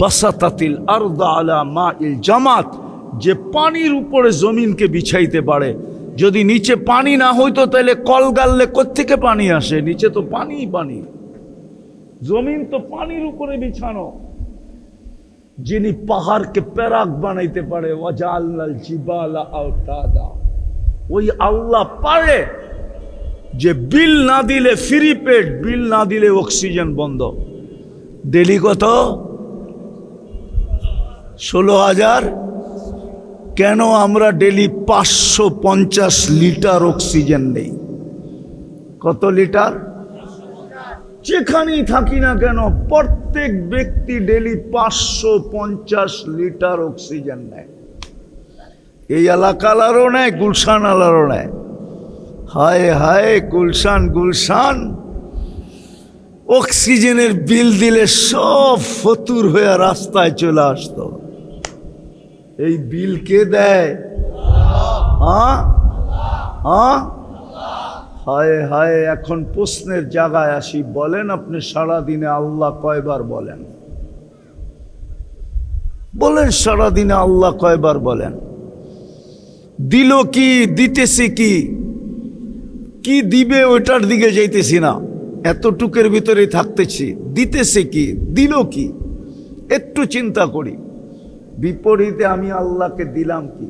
বাসাতাতিল আরদা আলা মাইল জামাত, যে পানির উপরে জমিনকে বিছাইতে পারে। যদি নিচে পানি না হইতো তাহলে কল গাললে কোত্থেকে পানি আসে? নিচে তো পানি পানি, জমিন তো পানির উপরে বিছানো। যিনি পাহাড়কে প্যারাক বানাইতে পারে, ওয়াজাআলনাল জিবালা আওতাদা, ওই আল্লাহ পারে যে বিল না দিলে ফ্রি পেড, বিল না দিলে অক্সিজেন বন্ধ। ডেলি কত? 16,000। কেন আমরা ডেলি 550 লিটার অক্সিজেন নেই? কত লিটার? যেখানেই থাকি না কেন, প্রত্যেক ব্যক্তি ডেলি 550 লিটার অক্সিজেন নেয়। এই এলাকালারও নেয়, গুলশান আলারও নেয়। হায় হায়, গুলশান গুলশান, অক্সিজেনের বিল দিলে সব ফতুর হয়ে রাস্তায় চলে আসতো। এই বিল কে দেয়? হ্যাঁ হ্যাঁ, হায় হায়। এখন প্রশ্নের জায়গায় আসি, বলেন আপনি সারাদিনে আল্লাহ কয়বার বলেন? বলেন সারাদিনে আল্লাহ কয়বার বলেন? দিল কি, দিতেছে কি, কি দিবে ওইটার দিকে যাইতেছি না, এতটুকের ভিতরে থাকতেছি। দিতেছে কি, দিল কি, একটু চিন্তা করি। বিপরীতে আমি আল্লাহকে দিলাম কি?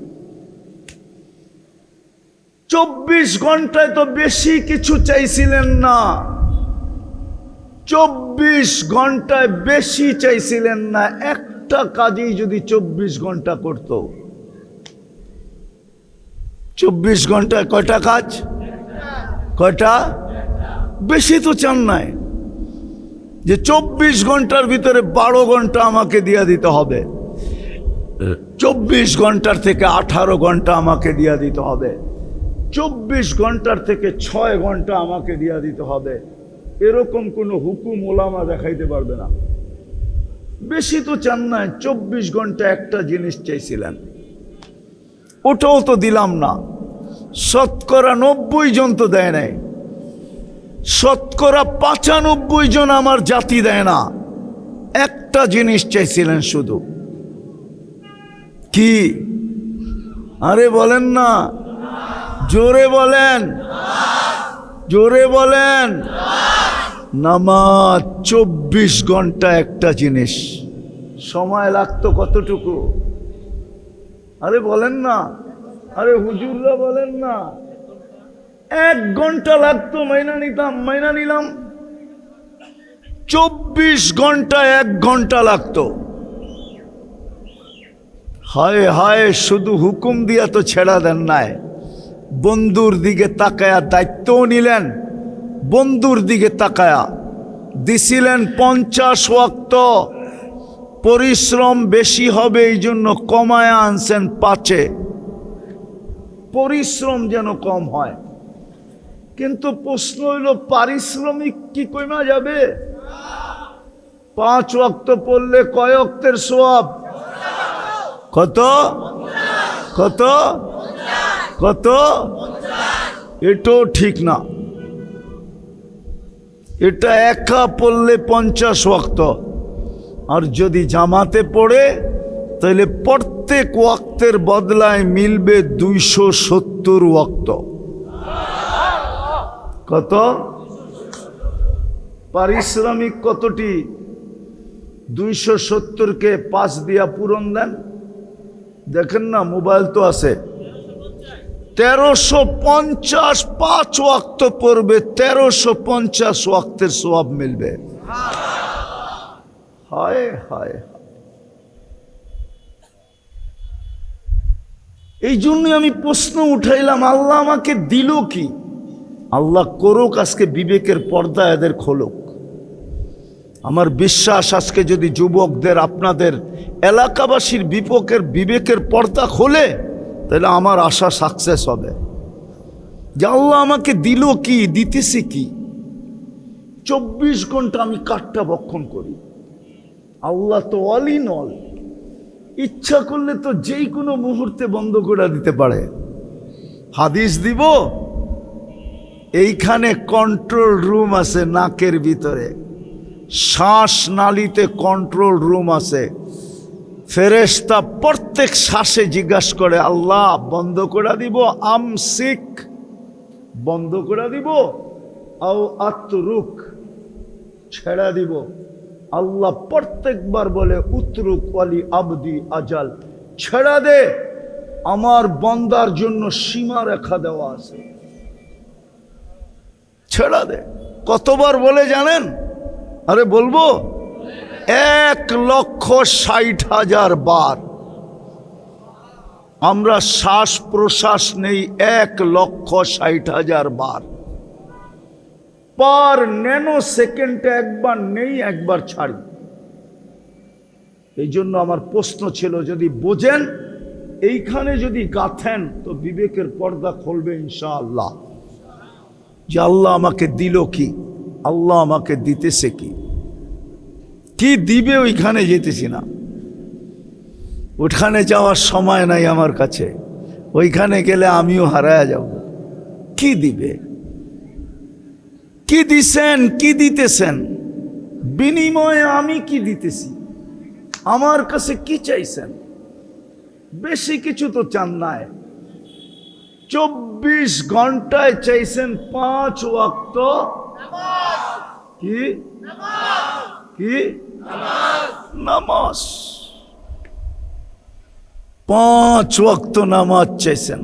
24 ঘন্টায় তো বেশি কিছু চাইছিলেন না, 24 ঘন্টায় বেশি চাইছিলেন না। একটা কাজেই যদি 24 ঘন্টা করত, 24 ঘন্টায় কয়টা কাজ? কয়টা? বেশি তো চান নাই যে 24 ঘন্টার ভিতরে 12 ঘন্টা আমাকে দিয়ে দিতে হবে, 24 ঘন্টার থেকে 18 ঘন্টা আমাকে দিয়ে দিতে হবে, 24 ঘন্টার থেকে 6 ঘন্টা আমাকে দিয়ে দিতে হবে। এরকম কোনো হুকুম ওলামা দেখাইতে পারবে না। বেশি তো চান নাই, 24 ঘন্টা একটা জিনিস চাইছিলেন, ওটাও তো দিলাম না। শতকরা 90 জন তো দেয় নাই, শতকরা 95 জন আমার জাতি দেয় না। একটা জিনিস চাইছিলেন শুধু, কি? আরে বলেন না, জোরে বলেন, জোরে বলেন। নামাজ। 24 ঘন্টা একটা জিনিস, সময় লাগতো কতটুকু? আরে বলেন না, আরে হুজুররা বলেন না। 1 ঘন্টা লাগতো, মাইনা নিতাম, মাইনা নিলাম। 24 ঘন্টা 1 ঘন্টা লাগতো। হায় হায়, শুধু হুকুম দিয়া তো ছেড়া দেন নাই, বন্ধুর দিকে তাকায়া দায়িত্বও নিলেন। বন্ধুর দিকে তাকায়া দিছিলেন 50 ওয়াক্ত। পরিশ্রম বেশি হবে এই জন্য কমায়া আনছেন 5-এ, পরিশ্রম যেন কম হয়। কিন্তু প্রশ্ন হইল, পারিশ্রমিক কি কমা যাবে? 5 ওয়াক্ত পড়লে কয় ওয়াক্তের সওয়াব? কত কত কত? এটাও ঠিক না। এটা একা পড়লে 50 ওয়াক্ত, আর যদি জামাতে পড়ে তাহলে প্রত্যেক ওয়াক্তের বদলায় মিলবে 270 ওয়াক্ত। কত? পারিশ্রমিক কতটি? 270-কে 5 দিয়া পূরণ দেন। দেখেন না, মোবাইল তো আছে। 1350 5 ওয়াক্ত পড়বে, 1350 ওয়াক্তের সওয়াব মিলবে। হায় হায়। এই জন্যই আমি প্রশ্ন উঠাইলাম, আল্লাহ আমাকে দিল কি? আল্লাহ করুক আজকে বিবেকের পর্দা এদের খোলক। আমার বিশ্বাস আজকে যদি যুবকদের, আপনাদের এলাকাবাসীর বিবেকের পর্দা খোলে, তাহলে আমার আশা সাকসেস হবে। যে আল্লাহ আমাকে দিল কি, দিতেছি কি? 24 ঘন্টা আমি কাঠটা ভক্ষণ করি। আল্লাহ তো অল ইন অল, ইচ্ছা করলে তো যেই কোনো মুহূর্তে বন্ধ করে দিতে পারে। হাদিস দিব, এইখানে কন্ট্রোল রুম আছে নাকের ভিতরে, শ্বাস নালীতে কন্ট্রোল রুম আছে। ফেরেশতা প্রত্যেক শ্বাসে জিজ্ঞাসা করে, আল্লাহ বন্ধ করে দিব, আমসিক বন্ধ করে দিব, আও আতরুক ছেড়ে দিব। আল্লাহ প্রত্যেকবার বলে, উতরুক ওয়ালি আবদি আজাল, ছেড়ে দে, আমার বন্দার জন্য সীমা রেখা দেওয়া আছে, ছেড়ে দে। কতবার বলে জানেন? আরে বলবো, 1,60,000 বার। আমরা শ্বাস প্রশ্বাস নেই 1,60,000 বার। পার ন্যানো সেকেন্ডে একবার নেই, একবার ছাড়ি। এই জন্য আমার প্রশ্ন ছিল, যদি বোঝেন, এইখানে যদি গাথেন, তো বিবেকের পর্দা খুলবে ইনশাআল্লাহ। যে আল্লাহ আমাকে দিল কি, আল্লাহ আমাকে দিতেছে কি, কি দিবে ওইখানে যেতেছি না। ওখানে যাওয়ার সময় নাই আমার কাছে, ওইখানে গেলে আমিও হারায়া যাব। কি দিবে, কি দিছেন, কি দিতেছেন, বিনিময়ে আমি কি দিতেছি, আমার কাছে কি চাইছেন? বেশি কিছু তো চান নাই। 24 ঘন্টায় চাইছেন 5 ওয়াক্ত কি কি নামাজ। 5 ওয়াক্ত নামাজ চাইছেন,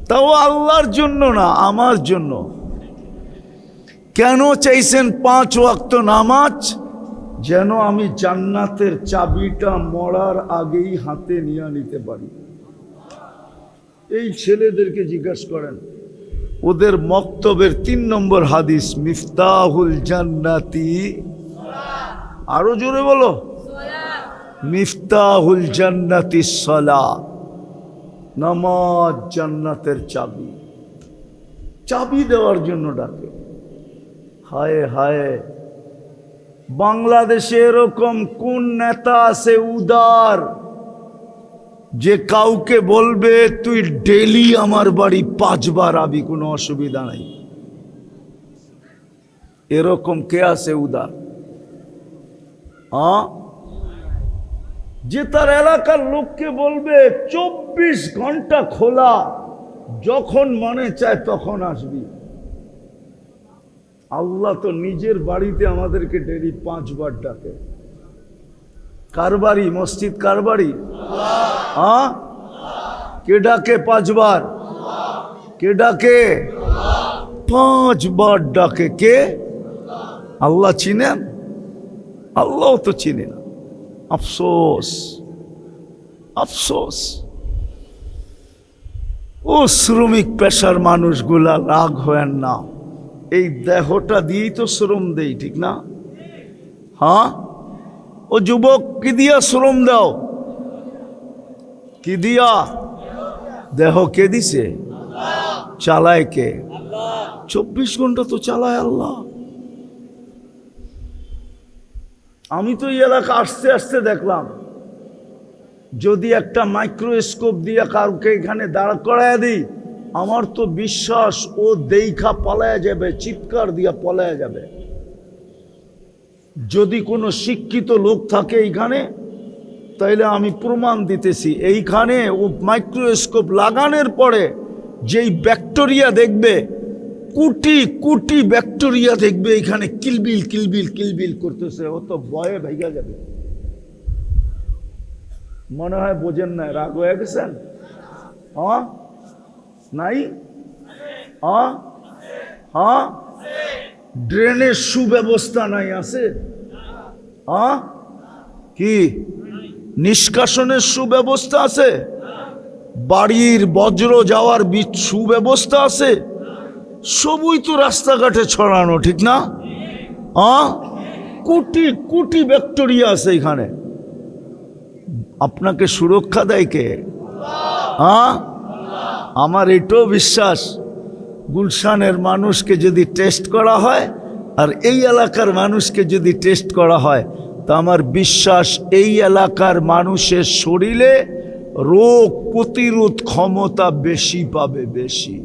তাও আল্লাহর জন্য না, আমার জন্য। কেন চাইছেন 5 ওয়াক্ত নামাজ? যেন আমি জান্নাতের চাবিটা মরার আগেই হাতে নিয়ে নিতে পারি। এই ছেলেদেরকে জিজ্ঞাসা করেন, ওদের মক্তবের 3 নম্বর হাদিস, মিফতাহুল জান্নাতি, আরো জোরে বলো, মিফতাহুল জান্নাতি সালাত। নামাজ জান্নাতের চাবি, চাবি দেওয়ার জন্য ডাকে। হায় হায়, বাংলাদেশে এরকম কোন নেতা আছে উদার, যে কাউকে বলবে তুই ডেলি আমার বাড়ি 5 বার আবি, কোনো অসুবিধা নাই? এরকম কে আছে উদার? যে তার এলাকার লোককে বলবে 24 ঘন্টা খোলা, যখন মনে চায় তখন আসবি। আল্লাহ তো নিজের বাড়িতে আমাদেরকে ডেলি 5 বার ডাকে। কার বাড়ি? মসজিদ কার বাড়ি? কে ডাকে 5 বার? কে ডাকে? 5 বার ডাকে। কে? আল্লাহ চিনেন? আল্লাহ তো চিনে না। আফসোস, আফসোস। ও শ্রমিক পেশার মানুষগুলা, রাগ হয়েন না, এই দেহটা দিয়েই তো শ্রম দেই, ঠিক না? হ্যাঁ, ও যুবক, কি দিয়া শ্রম দাও? কি দিয়া? দেহ কে দিছে? চালায় কে? 24 ঘন্টা তো চালায় আল্লাহ। আমি তো এই এলাকা আসতে আসতে দেখলাম, যদি একটা মাইক্রোস্কোপ দিয়ে কাউকে এখানে দাঁড় করায় দিই, আমার তো বিশ্বাস ও দেখা পলায়া যাবে, চিৎকার দিয়া পলায়া যাবে। যদি কোনো শিক্ষিত লোক থাকে এইখানে, তাইলে আমি প্রমাণ দিতেছি, এইখানে ও মাইক্রোস্কোপ লাগানোর পরে যেই ব্যাকটেরিয়া দেখবে, কোটি কোটি ব্যাকটেরিয়া দেখবে এখানে কিলবিল কিলবিল কিলবিল করতেছে, ও তো ভয়ে ভেঙে যাবে। মনে হয় বোঝেন না, রাগ হয়ে গেছেন? হ্যাঁ নাই? হ্যাঁ হ্যাঁ, ড্রেনের সুব্যবস্থা নাই, আছে? হ্যাঁ, কি নিষ্কাশনের সুব্যবস্থা আছে? বাড়ির বজ্র যাওয়ার সুব্যবস্থা আছে? সবই তো রাস্তাঘাটে ছড়ানো, ঠিক না? কোটি কোটি ব্যাকটেরিয়া আছে এখানে। আপনাকে সুরক্ষা দেয় কে? আমার এটাও বিশ্বাস, গুলশানের মানুষকে যদি টেস্ট করা হয় আর এই এলাকার মানুষকে যদি টেস্ট করা হয়, তা আমার বিশ্বাস এই এলাকার মানুষের শরীরে রোগ প্রতিরোধ ক্ষমতা বেশি পাবে, বেশি।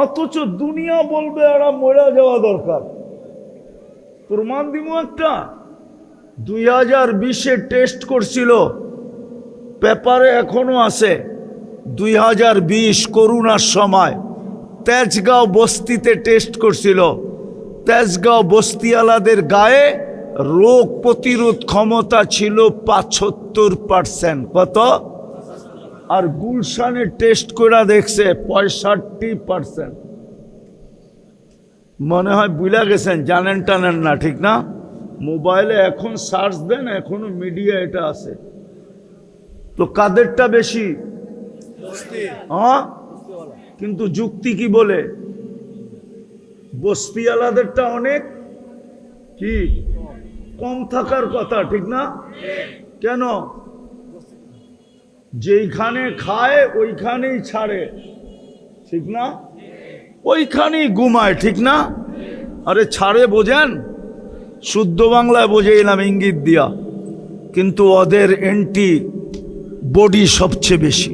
অথচ দুনিয়া বলবে এরা মরে যাওয়া দরকার। প্রমাণ দিব একটা, 2020-এ টেস্ট করছিল, পেপারে এখনো আছে। 2020 করোনার সময় তেজগাঁও বস্তিতে টেস্ট করছিল। তেজগাঁও বস্তিওয়ালাদের গায়ে রোগ প্রতিরোধ ক্ষমতা ছিল 75%। কত? আর গুলশানে টেস্ট করে দেখছে 65%। মনে হয় বুঝা গেছেন, জানেন টানেন না, ঠিক না? মোবাইলে এখন সার্চ দেন, এখনো মিডিয়া এটা আছে। তো কাদেরটা বেশি? কিন্তু যুক্তি কি বলে? বস্তিওয়ালাদেরটা অনেক কি কম থাকার কথা, ঠিক না? কেন? যেইখানে খায় ওইখানেই ছাড়ে, ঠিক না? ওইখানেই ঘুমায়, ঠিক না? আরে ছাড়ে বোঝেন, শুদ্ধ বাংলায় বোঝাইলাম ইঙ্গিত দিয়া, কিন্তু ওদের অ্যান্টিবডি সবচেয়ে বেশি।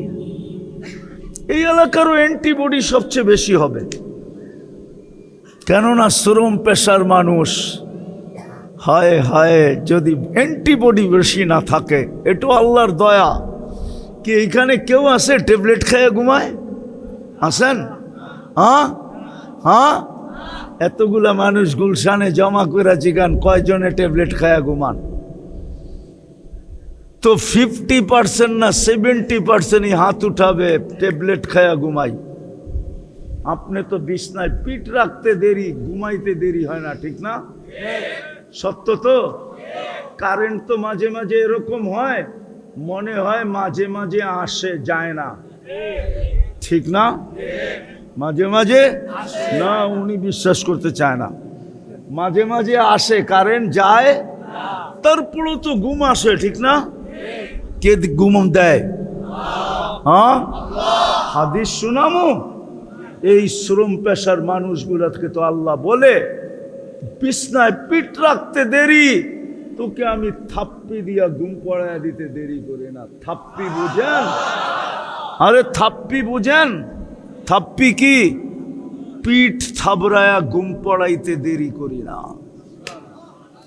এই এলাকারও অ্যান্টিবডি সবচেয়ে বেশি হবে, কেননা শ্রম পেশার মানুষ। হায় হায়, যদি অ্যান্টিবডি বেশি না থাকে, এটাও আল্লাহর দয়া। কি এইখানে কেউ আছে ট্যাবলেট খেয়ে ঘুমায়? আসেন? হ্যাঁ, এতগুলা মানুষ গুলশানে জমা করে জিগান কয়জনে ট্যাবলেট খায়া ঘুমান? তো 50% না 70%ই হাত উঠাবে ট্যাবলেট খায়া ঘুমাই। আপনি তো বিছনায় পিঠ রাখতে দেরি, ঘুমাইতে দেরি হয় না, ঠিক না? সত্য তো? কারেন্ট তো মাঝে মাঝে এরকম হয়, মনে হয় মাঝে মাঝে আসে, যায় না, ঠিক না? মাঝে মাঝে না, উনি বিশ্বাস করতে চায় না। মাঝে মাঝে আসে, কারেন্ট যায়, তারপরেও তো ঘুম আসে, ঠিক না? কে ঘুম দেয়? হাদিস শুনামো, এই শ্রম পেশার মানুষগুলোকে তো আল্লাহ বলে বিছনায় পিঠ রাখতে দেরি, তোকে আমি থাপ্পি দিয়া ঘুম পড়ায় দিতে দেরি করি না। থাপ্পি বুঝেন? আরে থাপ্পি বুঝেন? থাপ্পি কি? পিঠ থাবড়ায়া ঘুম পড়াইতে দেরি করি না,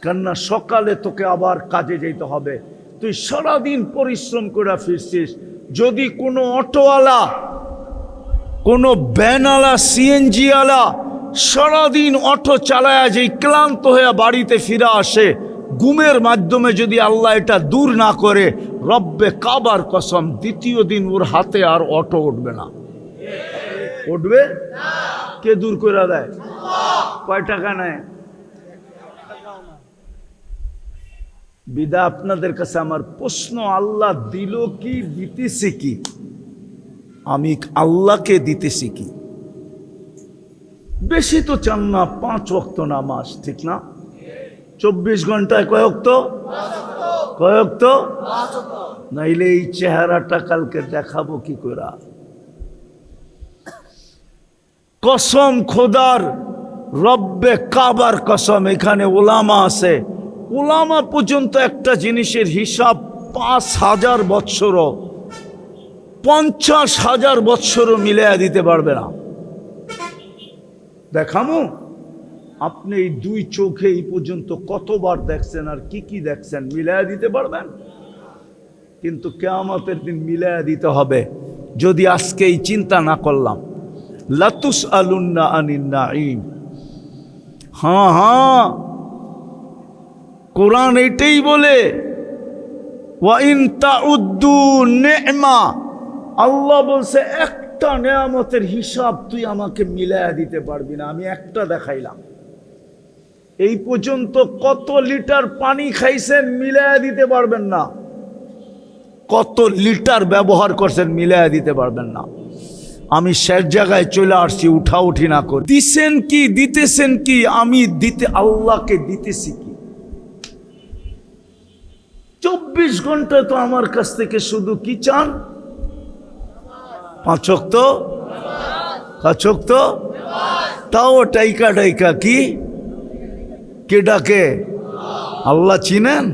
কেননা সকালে তোকে আবার কাজে যেতে হবে। তুই সারাদিন পরিশ্রম করে ফিরছিস, যদি কোনো অটোওয়ালা, কোনো ভ্যানওয়ালা, সিএনজি ওয়ালা সারাদিন অটো চালায়া যেই ক্লান্ত হয়ে বাড়িতে ফিরে আসে, ঘুমের মাধ্যমে যদি আল্লাহ এটা দূর না করে, রব্বে কাবার কসম, দ্বিতীয় দিন ওর হাতে আর অটো উঠবে না। উঠবে? কে দূর করে দেয়? কয় টাকা নেয়? বিদা আপনাদের কাছে আমার প্রশ্ন, আল্লাহ দিল কি, দিতেছি কি? আমি আল্লাহকে দিতেছি কি? বেশি তো চান না, 5 ওয়াক্ত নামাজ, ঠিক না? 24 ঘন্টায় কয় ওয়াক্ত? কয় ওয়াক্ত? নাইলে এই চেহারাটা কালকে দেখাবো কি করে? কসম খোদার, রব্বে কাবার কসম, এখানে ওলামা আছে, উলামা পর্যন্ত একটা জিনিসের হিসাব 5,000 বৎসরও 50,000 বৎসরও মিলাইয়া দিতে পারবে না। দেখামো আপনি এই 2 চোখে এই পর্যন্ত কতবার দেখছেন আর কি কি দেখছেন, মিলাইয়া দিতে পারবেন? কিন্তু কিয়ামতের দিন মিলাইয়া দিতে হবে। যদি আজকে এই চিন্তা না করলাম, লাতুস আলুন্না আনিন নাঈম। হ্যাঁ, কোরআন এটাই বলে, ওয়া ইন তাউদ্দু নি'মা, আল্লাহ বলছে একটা নেয়ামতের হিসাব তুই আমাকে মিলাইয়া দিতে পারবি না। আমি একটা দেখাইলাম, এই পর্যন্ত কত লিটার পানি খাইছেন মিলাইয়া দিতে পারবেন না। কত লিটার ব্যবহার করছেন মিলাইয়া দিতে পারবেন না। আমি শেষ জায়গায় চলে আসছি, উঠাউঠি না করে দিছেন কি দিতেছেন কি, আমি দিতে আল্লাহকে দিতেছি কি? 24 ঘন্টা তো আমার কাছ থেকে শুধু কি চান? 5 ওয়াক্ত, 5 ওয়াক্ত, তাও টাইকা টাইকা কি কে ডাকে? আল্লাহ চিনেন?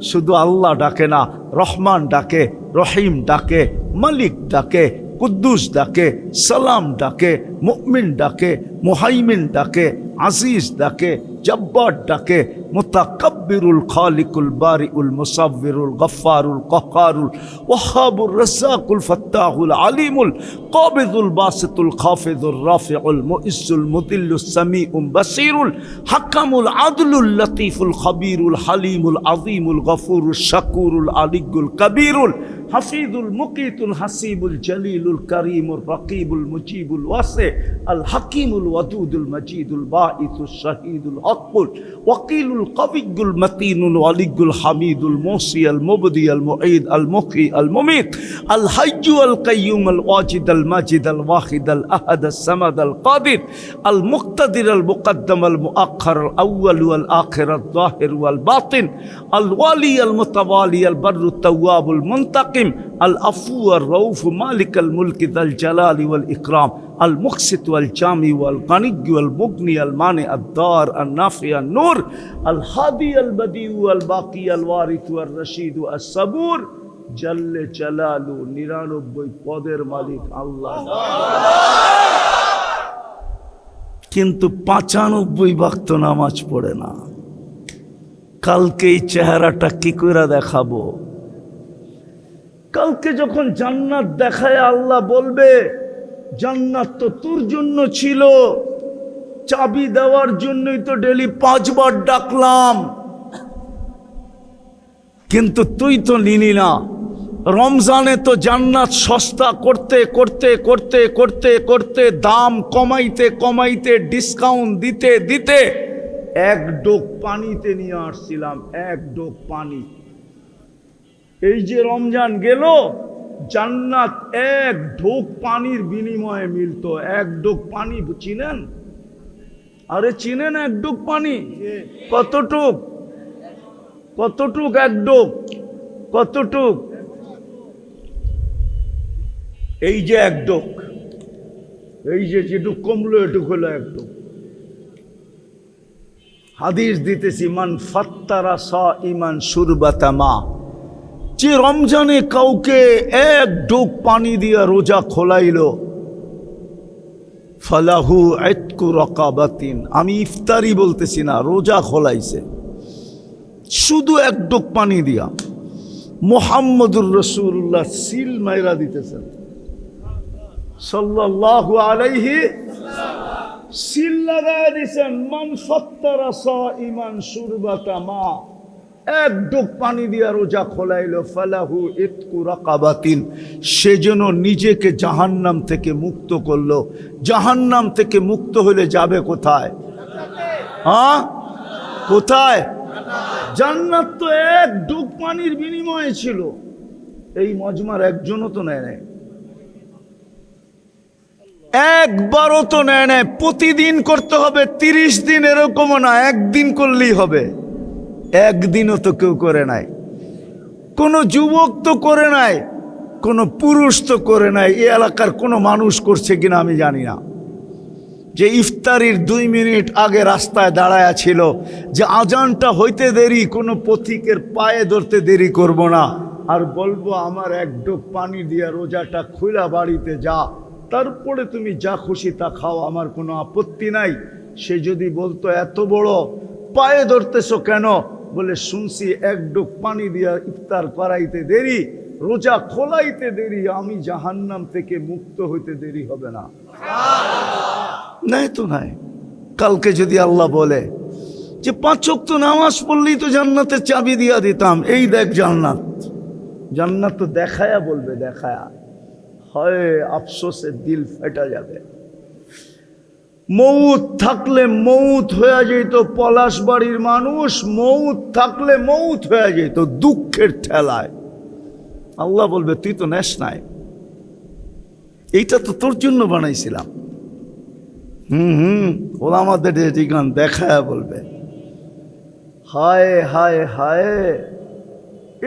শুধু আল্লাহ ডাকে না, রহমান ডাকে, রহিম ডাকে, মালিক ডাকে, কুদ্দুস ডাকে, সালাম ডাকে, মুমিন ডাকে, মুহাইমিন ডাকে, আজিজ ডাকে, জব্বার ডাকে, মুতাকাব্বিরুল খালিকুল বারিউল মুসাব্বিরুল গফফারুল কহ্হারুল ওয়াহাবুর রাজ্জাকুল ফাত্তাহুল আলিমুল কাবিদুল বাসিতুল খাফিদুর রাফিউল মুইজ্জুল মুদিল্লুস সামিউল বাসিরুল হাকামুল আদলুল লতীফুল খবীরুল হালিমুল আযীমুল গফুরুশ শাকুরুল আলিয়্যুল কবীরুল হাফিজুল মুকিতুল হাসিবুল জলিলুল করিমুর রকিবুল মুজিবুল ওয়াসি আল হাকিমুল ওয়াদুদুল মজিদুল বাঈসুশ শাহীদুল হকুল ওয়াকিলুল কবিয়্যুল মতিনুল ওয়ালিয়্যুল হামিদুল মুহসি আল মুবদি আল মুঈদ আল মুহয়ি আল মুমীত আল হাইয়্যু আল কাইয়্যুম আল ওয়াজিদ আল মাজিদ আল ওয়াহিদ আল আহাদ আস সামাদ আল কাদির আল মুক্তাদির আল মুকদ্দম আল মুআখ্খার আল আউয়াল ওয়াল আখির আল যাহির ওয়াল বাতিন আল ওয়ালি আল মুতাওয়ালি আল বাররুত তাওয়াবুল মুনতাকিম العفو الرؤوف مالك الملك ذا الجلال والإكرام المقسط والجامع والغني والمغني المانع الضار النافع النور الهادي البديع الباقي الوارث والرشيد الصبور جل جلاله 99 পদের মালিক আল্লাহ। কিন্তু 95 ওয়াক্ত নামাজ পড়ে না। কালকে এই চেহারাটা কি করে দেখাবো? কালকে যখন জান্নাত দেখায় আল্লাহ বলবে, জান্নাত তো তোর জন্য ছিল, চাবি দেওয়ার জন্যই তো ডেলি 5 বার ডাকলাম, কিন্তু তুই তো নিলি না। রমজানে তো জান্নাত সস্তা করতে করতে করতে করতে করতে দাম কমাইতে কমাইতে ডিসকাউন্ট দিতে দিতে 1 ডোক পানিতে নিয়ে আসছিলাম, 1 ডোক পানি। এই যে রমজান গেল, জান্নাত 1 ঢোক পানির বিনিময়ে মিলত। 1 ডোক পানি চিনেন? আরে চিনেন 1 ডোক পানি? কতটুক? কতটুক 1 ডোক? কতটুক? এই যে 1 ডোক, এই যে যেটুক কমলো এটুক হলো 1 ডোক। হাদিস দিতেছি, মান ফাত্তারা সাইমান শুরবাতা মা, যে রমজানে কাউকে 1 ডোক পানি দিয়া রোজা খোলাইল, ফালাহু ইতকু রাকাবাতিন, আমি ইফতারি বলতেছি না, রোজা খোলাইছে শুধু 1 ডোক পানি দিয়া। মুহাম্মদুর রাসূলুল্লাহ সিল মাইরা দিতেছেন সাল্লাল্লাহু আলাইহি সিল লাগায় দিছেন, মান ফাত্তারা সাইমান শুরবাতা মা, 1 ডোক পানি দিয়া রোজা খোলাইল, ফালাহু ইতকু রাকাবাতিন, সেজন্য নিজেকে জাহান্নাম থেকে মুক্ত করলো। জাহান্নাম থেকে মুক্ত হলে যাবে কোথায়? হ্যাঁ, কোথায়? জান্নাত তো 1 ডোক পানির বিনিময়ে ছিল। এই মজমার একজনও তো নেয় নাই, একবারও তো নেয় নাই। প্রতিদিন করতে হবে, 30 দিন, এরকমও না 1 দিন করলেই হবে। 1 দিনও তো কেউ করে নাই, কোনো যুবক তো করে নাই, কোনো পুরুষ তো করে নাই। এই এলাকার কোনো মানুষ করছে কিনা আমি জানি না। যে ইফতারির 2 মিনিট আগে রাস্তায় দাঁড়ায়া ছিল যে আজানটা হইতে দেরি, কোনো পথিকের পায়ে ধরতে দেরি করব না, আর বলবো আমার এক ডোক পানি দিয়া রোজাটা খুলা বাড়িতে যা, তারপরে তুমি যা খুশি তা খাও, আমার কোনো আপত্তি নাই। সে যদি বলতো এত বড় পায়ে ধরতেছো কেন, বলে শুনছি এক ডোক পানি দিয়া ইফতার করাইতে দেরি, রোজা খোলাইতে দেরি, আমি জাহান্নাম থেকে মুক্ত হইতে দেরি হবে না। নাই তো নাই। কালকে যদি আল্লাহ বলে যে 5 ওয়াক্ত নামাজ পড়লেই তো জান্নাতের চাবি দিয়া দিতাম, এই দেখ জান্নাত, জান্নাত তো দেখায়া বলবে, দেখায়া হয় আফসোসে দিল ফেটা যাবে। মৌত থাকলে মৌত হয়ে যেত, পলাশবাড়ির মানুষ মৌত থাকলে মৌত হয়ে যেত দুঃখের ঠেলায়। আল্লাহ বলবে তুই তো নেস নাই, এইটা তো তোর জন্য বানাইছিলাম। ওরা আমাদের গান দেখায় বলবে হায় হায় হায়,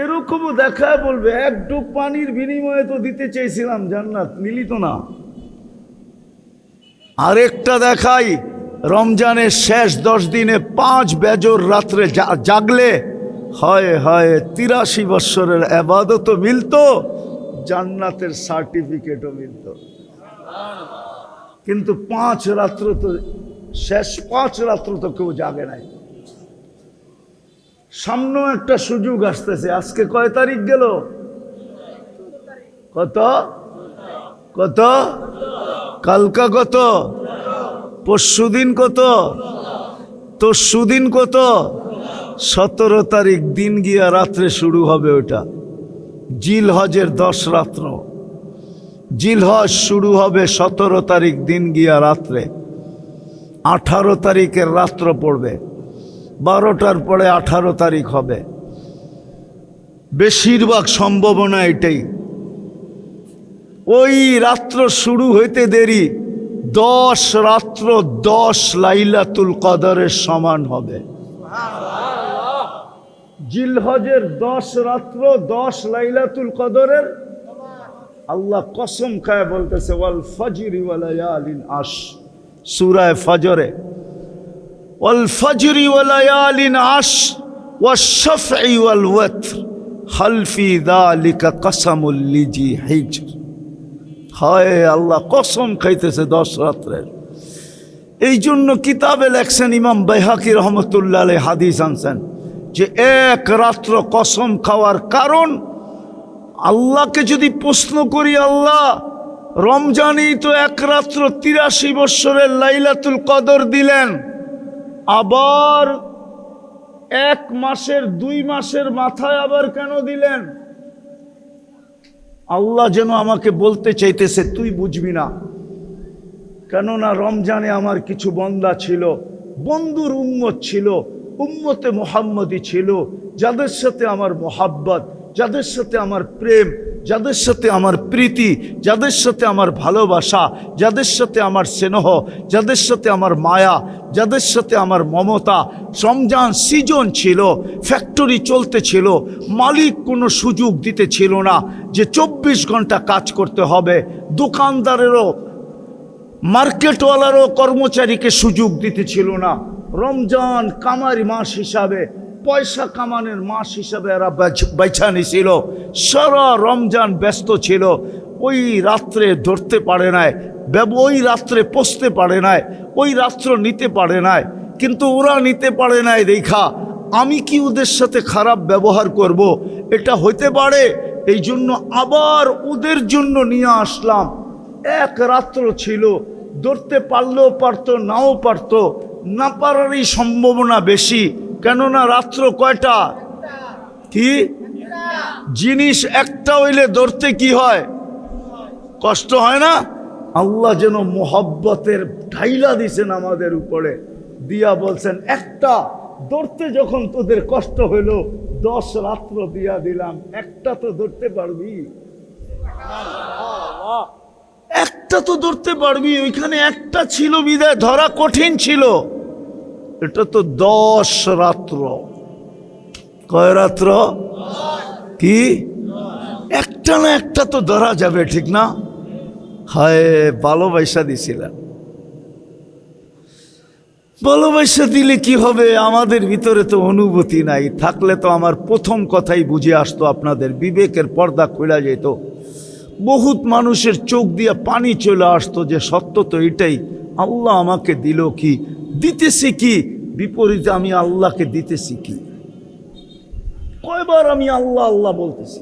এরকমও দেখায় বলবে এক ডুব পানির বিনিময়ে তো দিতে চেয়েছিলাম জান্নাত, নিলি তো না। আরেকটা দেখাই, রমজানের শেষ 10 দিনে 5 বেজর রাত্রে জাগলে হয় হয় 83 বৎসরের ইবাদতও মিলতো, জান্নাতের সার্টিফিকেটও মিলতো। কিন্তু 5 রাত্র তো, শেষ 5 রাত্র তো কেউ জাগে নাই। সামনেও একটা সুযোগ আসতেছে। আজকে কয় তারিখ গেল? কত কত? কালকা কত? পরশুদিন কত? তরশুদিন কত? 17 তারিখ দিন গিয়া রাত্রে শুরু হবে ওটা। জিলহজের 10 রাত্র, জিলহজ শুরু হবে 17 তারিখ দিন গিয়া রাত্রে। 18 তারিখের রাত্র পড়বে, 12টার পরে 18 তারিখ হবে। বেশিরভাগ সম্ভাবনা এটাই। ওই রাত্র শুরু হইতে দেরি 10 রাত্র 10 লাইলাতুল কদরের সমান হবে। জিলহজের 10 রাত্র 10 লাইলাতুল কদরের। আল্লাহ কসম খায় বলতেছে ওয়াল ফজরি ওয়া লায়ালিন আশ, সূরা ফজরে, ওয়াল ফজরি ওয়া লায়ালিন আশ ওয়াশ শাফঈ ওয়াল ওয়াতর হাল ফি যালিকা কসমুল লিজি হিজর। হায় আল্লাহ কসম খাইতেছে 10 রাত্রের। এই জন্য কিতাবে লেখছেন ইমাম বাইহাকি রহমতুল্লাহ আলাইহি হাদিস আনছেন যে এক রাত্র কসম খাওয়ার কারণ, আল্লাহকে যদি প্রশ্ন করি, আল্লাহ রমজানেই তো এক রাত্র 83 বৎসরের লাইলাতুল কদর দিলেন, আবার 1 মাসের 2 মাসের মাথায় আবার কেন দিলেন? আল্লাহ যেন আমাকে বলতে চাইতেছে তুই বুঝবি না। কেননা রমজানে আমার কিছু বান্দা ছিল, বন্ধুর উম্মত ছিল, উম্মতে মুহাম্মদী ছিল, যাদের সাথে আমার মোহাব্বত, যাদের সাথে আমার প্রেম, যাদের সাথে আমার প্রীতি, যাদের সাথে আমার ভালোবাসা, যাদের সাথে আমার স্নেহ, যাদের সাথে আমার মায়া, যাদের সাথে আমার মমতা। রমজান সিজন ছিল, ফ্যাক্টরি চলতে ছিল, মালিক কোনো সুযোগ দিতে ছিল না যে 24 ঘন্টা কাজ করতে হবে। দোকানদারেরও, মার্কেটওয়ালারও কর্মচারীকে সুযোগ দিতে ছিল না। রমজান কামারি মাস হিসাবে, পয়সা কামানোর মাস হিসাবে এরা বাইছা নিছিল। সারা রমজান ব্যস্ত ছিল, ওই রাত্রে ধরতে পারে নাই, ওই রাত্রে পৌঁছতে পারে নাই, ওই রাত্র নিতে পারে নাই। কিন্তু ওরা নিতে পারে নাই দেখা আমি কি ওদের সাথে খারাপ ব্যবহার করব? এটা হইতে পারে। এই জন্য আবার ওদের জন্য নিয়ে আসলাম। এক রাত্র ছিল, ধরতে পারলেও পারতো, নাও পারতো, না পারারই সম্ভাবনা বেশি। কেননা রাত্র কয়টা? কি জিনিস একটা হইলে ধরতে কি হয়? কষ্ট হয় না? আল্লাহ যেন মোহব্বতের ঢাইলা দিছেন আমাদের উপরে, দিয়া বলছেন একটা ধরতে যখন তোদের কষ্ট হইল 10 রাত্র দিয়া দিলাম, একটা তো ধরতে পারবি, একটা তো ধরতে পারবি। ওইখানে একটা ছিল বিদায় ধরা কঠিন ছিল। এটা তো 10 রাত্র। কয় রাত্র? কি একটা না একটা তো ধরা যাবে, ঠিক না? হায় ভালোবাসা দিছিলেন। ভালোবাসা দিলে কি হবে? আমাদের ভিতরে তো অনুভূতি নাই, থাকলে তো আমার প্রথম কথাই বুঝে আসতো, আপনাদের বিবেকের পর্দা খুলে যেত, বহুত মানুষের চোখ দিয়ে পানি চলে আসতো যে সত্য তো এটাই, আল্লাহ আমাকে দিল কি, দিতেছি কি, বিপরীতে আমি আল্লাহকে দিতেছি কি। কয়বার আমি আল্লাহ আল্লাহ বলতেছি?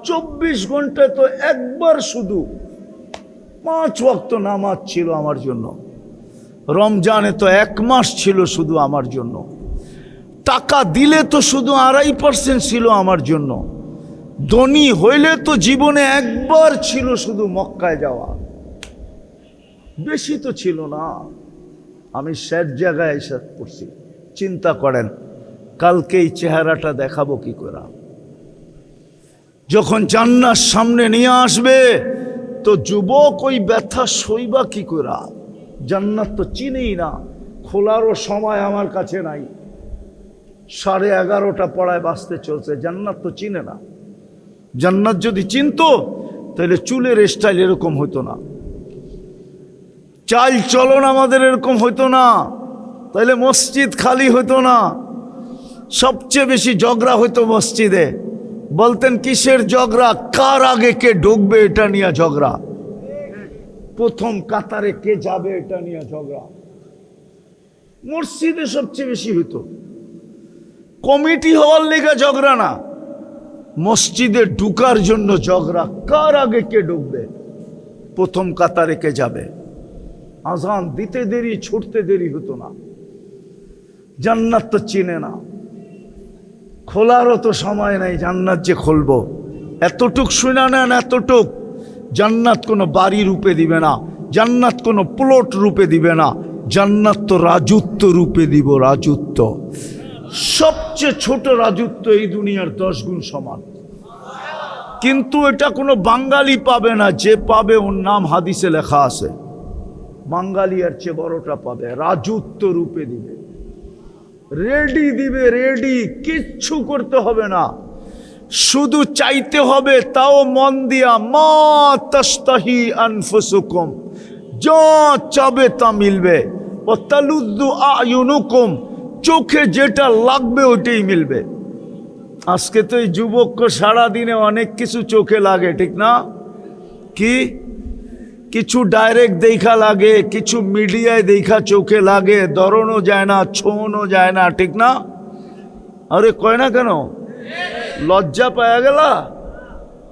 24 ঘন্টায় তো একবার শুধু 5 ওয়াক্ত নামাজ ছিল আমার জন্য। রমজানে তো 1 মাস ছিল শুধু আমার জন্য। টাকা দিলে তো শুধু 2.5% ছিল আমার জন্য। ধনী হইলে তো জীবনে একবার ছিল শুধু মক্কায় যাওয়া, বেশি তো ছিল না। আমি শেষ জায়গায় এসে পড়ছি। চিন্তা করেন কালকে এই চেহারাটা দেখাবো কি করে? যখন জান্নাত সামনে নিয়ে আসবে তো যুবক ওই ব্যথা সইবা কি করে? জান্নাত তো চিনেই না, খোলারও সময় আমার কাছে নাই, 11:30 পড়ায় বাঁচতে চলছে, জান্নাত তো চিনে না। জান্নাত যদি চিনতো তাহলে চুলের স্টাইল এরকম হইতো না, চাল চলন আমাদের এরকম হইতো না, তাহলে মসজিদ খালি হইতো না। সবচেয়ে বেশি ঝগড়া হইতো মসজিদে। বলতেন কিসের ঝগড়া? কার আগে কে ঢুকবে এটা নিয়ে ঝগড়া, প্রথম কাতারে কে যাবে এটা নিয়ে ঝগড়া। মসজিদে সবচেয়ে বেশি হইতো। কমিটি হওয়ার লেগে ঝগড়া না, মসজিদে ঢুকার জন্য ঝগড়া, কার আগে কে ঢুকবে, প্রথম কাতারে কে যাবে। আজান দিতে দেরি, ছুটতে দেরি হতো না। জান্নাত তো চিনে না, খোলারও তো সময় নাই, জান্নাত যে খুলবো। এতটুক শুনে নেন, এতটুক, জান্নাত কোনো বাড়ি রূপে দিবে না, জান্নাত কোনো প্লট রূপে দিবে না, জান্নাত তো রাজত্ব রূপে দিব, রাজত্ব। সবচেয়ে ছোট রাজত্ব এই দুনিয়ার 10 গুণ সমান। কিন্তু এটা কোনো বাঙালি পাবে না, যে পাবে ওর নাম হাদিসে লেখা আছে, বাঙালি এর চেয়ে বড়টা পাবে, রাজত্ব রূপে দিবে, রেডি দিবে, রেডি, কিচ্ছু করতে হবে না, শুধু চাইতে হবে, তাও মন দিয়া। মা তাস্তাহি আনফুসুকুম, যা চাবে তা মিলবে। ও তালুদ্দু আয়ুনুকুম, চোখে যেটা লাগবে ওইটাই মিলবে। আজকে তো এই যুবককে সারাদিনে অনেক কিছু চোখে লাগে, ঠিক না? কি কিছু ডাইরেক্ট দেখা লাগে, কিছু মিডিয়ায় দেখা চোখে লাগে, ধরনও যায় না, ছোঁয়ানো যায় না, ঠিক না? আরে কয় না কেন? লজ্জা পাওয়া গেল?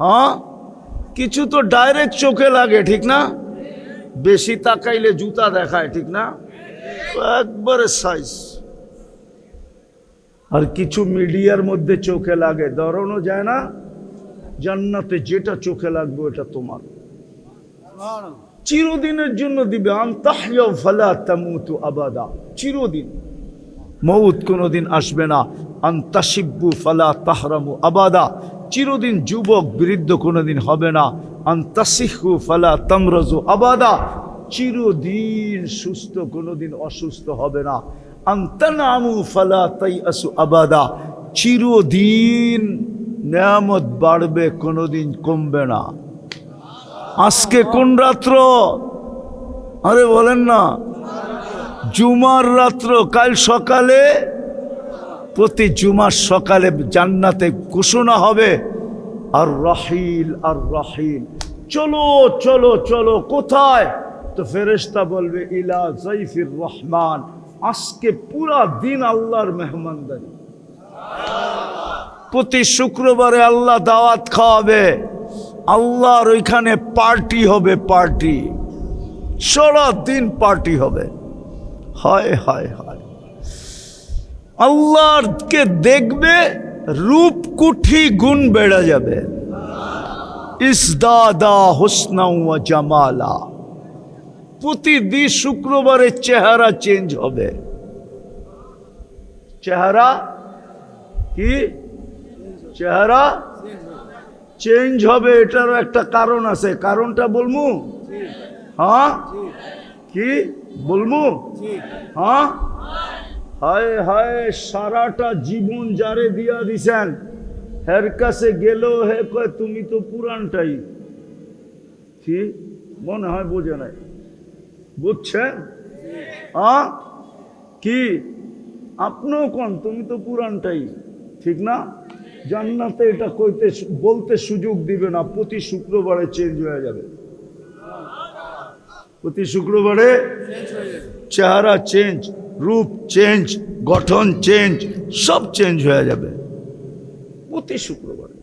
হ্যাঁ, কিছু তো ডাইরেক্ট চোখে লাগে, ঠিক না? বেশি তাকাইলে জুতা দেখায়, ঠিক না? একবারে সাইজ। আর কিছু মিডিয়ার মধ্যে চোখে লাগে, ধরনও যায় না। জান্নাতে যেটা চোখে লাগবে ওটা তোমার, চিরদিনের জন্য দিবে। আনতাহইয়া ফালা তামুতু আবাদা, চিরদিন, মউত কোনোদিন আসবে না। আনতাশিব্বু ফালা তাহরামু আবাদা, চিরদিন যুবক বৃদ্ধ কোনোদিন হবে না। আনতাসিহু ফালা তামরাজু আবাদা, চিরদিন সুস্থ, কোনোদিন অসুস্থ হবে না। আনতানামু ফালা তাইয়াসু আবাদা, চিরদিন নেয়ামত বাড়বে, কোনোদিন কমবে না। আজকে কোন রাত্র? আরে বলেন না, জুমার রাত্র। কাল সকালে, প্রতি জুমার সকালে জান্নাতে ঘোষণা হবে, আর রাহিল, আর রাহিল, চলো চলো চলো। কোথায়? তো ফেরেশতা বলবে ইলা যাইফির রহমান, আজকে পুরা দিন আল্লাহর মেহমানদারি। প্রতি শুক্রবারে আল্লাহ দাওয়াত খাওয়াবে, আল্লাহর ওইখানে পার্টি হবে, পার্টি, সারা দিন পার্টি হবে। হায় হায় হায়, আল্লাহকে দেখবে, রূপকুঠি গুণ বেড়ে যাবে। ইসদাদা হুসনা ওয়া জামালা, প্রতিদিন শুক্রবারে চেহারা চেঞ্জ হবে। চেহারা কি? চেহারা চেঞ্জ হবে। এটারও একটা কারণ আছে, কারণটা বলবো? হ্যাঁ, কি বলবো? হ্যাঁ, হায় হায়, সারাটা জীবন যারে দিয়া দিছেন, হের কাছে গেলেও হে কয় তুমি তো পুরানটাই। কি মনে হয় বোঝে নাই? বুঝছেন? কি আপনিও কোন, তুমি তো পুরানটাই, ঠিক না? জান্নাতে এটা বলতে সুযোগ দিবে না, প্রতি শুক্রবারে চেঞ্জ হয়ে যাবে। প্রতি শুক্রবারে চেহারা চেঞ্জ, রূপ চেঞ্জ, গঠন চেঞ্জ, সব চেঞ্জ হয়ে যাবে প্রতি শুক্রবারে।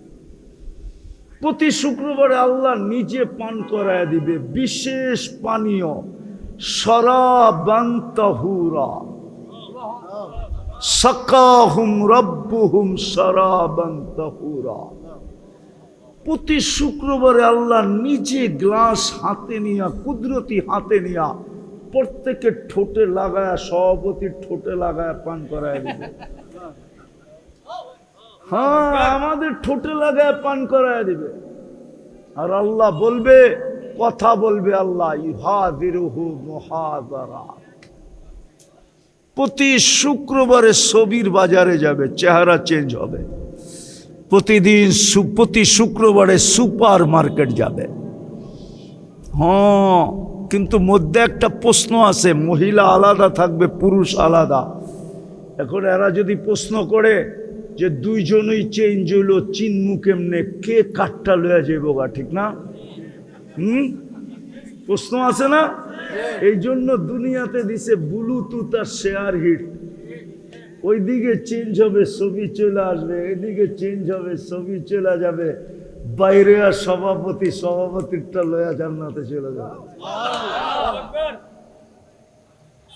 প্রতি শুক্রবারে আল্লাহ নিজে পান করায় দিবে বিশেষ পানীয়, শরাবান তাহুরা, সাকাহুম রব্বুহুম শরাবান তাহুরা। প্রতি শুক্রবারে আল্লাহ নিজে গ্লাস হাতে নিয়া, কুদরতি হাতে নিয়া, প্রত্যেকের ঠোঁটে লাগায়, সভাপতির ঠোঁটে লাগায় পান করায় দিবে। হ্যাঁ, আমাদের ঠোঁটে লাগায় পান করায় দিবে। আর আল্লাহ বলবে, কথা বলবে আল্লাহ, ইউহাদিরুহু মুহাদারা। প্রতি শুক্রবারে ছবির বাজারে যাবে, চেহারা চেঞ্জ হবে। প্রতিদিন প্রতি শুক্রবারে সুপার মার্কেট যাবে। হ্যাঁ, কিন্তু মধ্যে একটা প্রশ্ন আছে, মহিলা আলাদা থাকবে, পুরুষ আলাদা। এখন এরা যদি প্রশ্ন করে যে দুইজনই চেঞ্জ হইলো, চিনমু কেমনে, কে কাঠটা লইয়া যাইব গা, ঠিক না? প্রশ্ন আছে না? এই জন্য দুনিয়াতে দিছে ব্লুটুথ আর শেয়ার হিট। ওইদিকে চেঞ্জ হবে, ছবি চলে আসবে, এদিকে চেঞ্জ হবে, ছবি চলে যাবে, বাইরে আর সভাপতিরটা লয়া জান্নাতে চলে যাবে।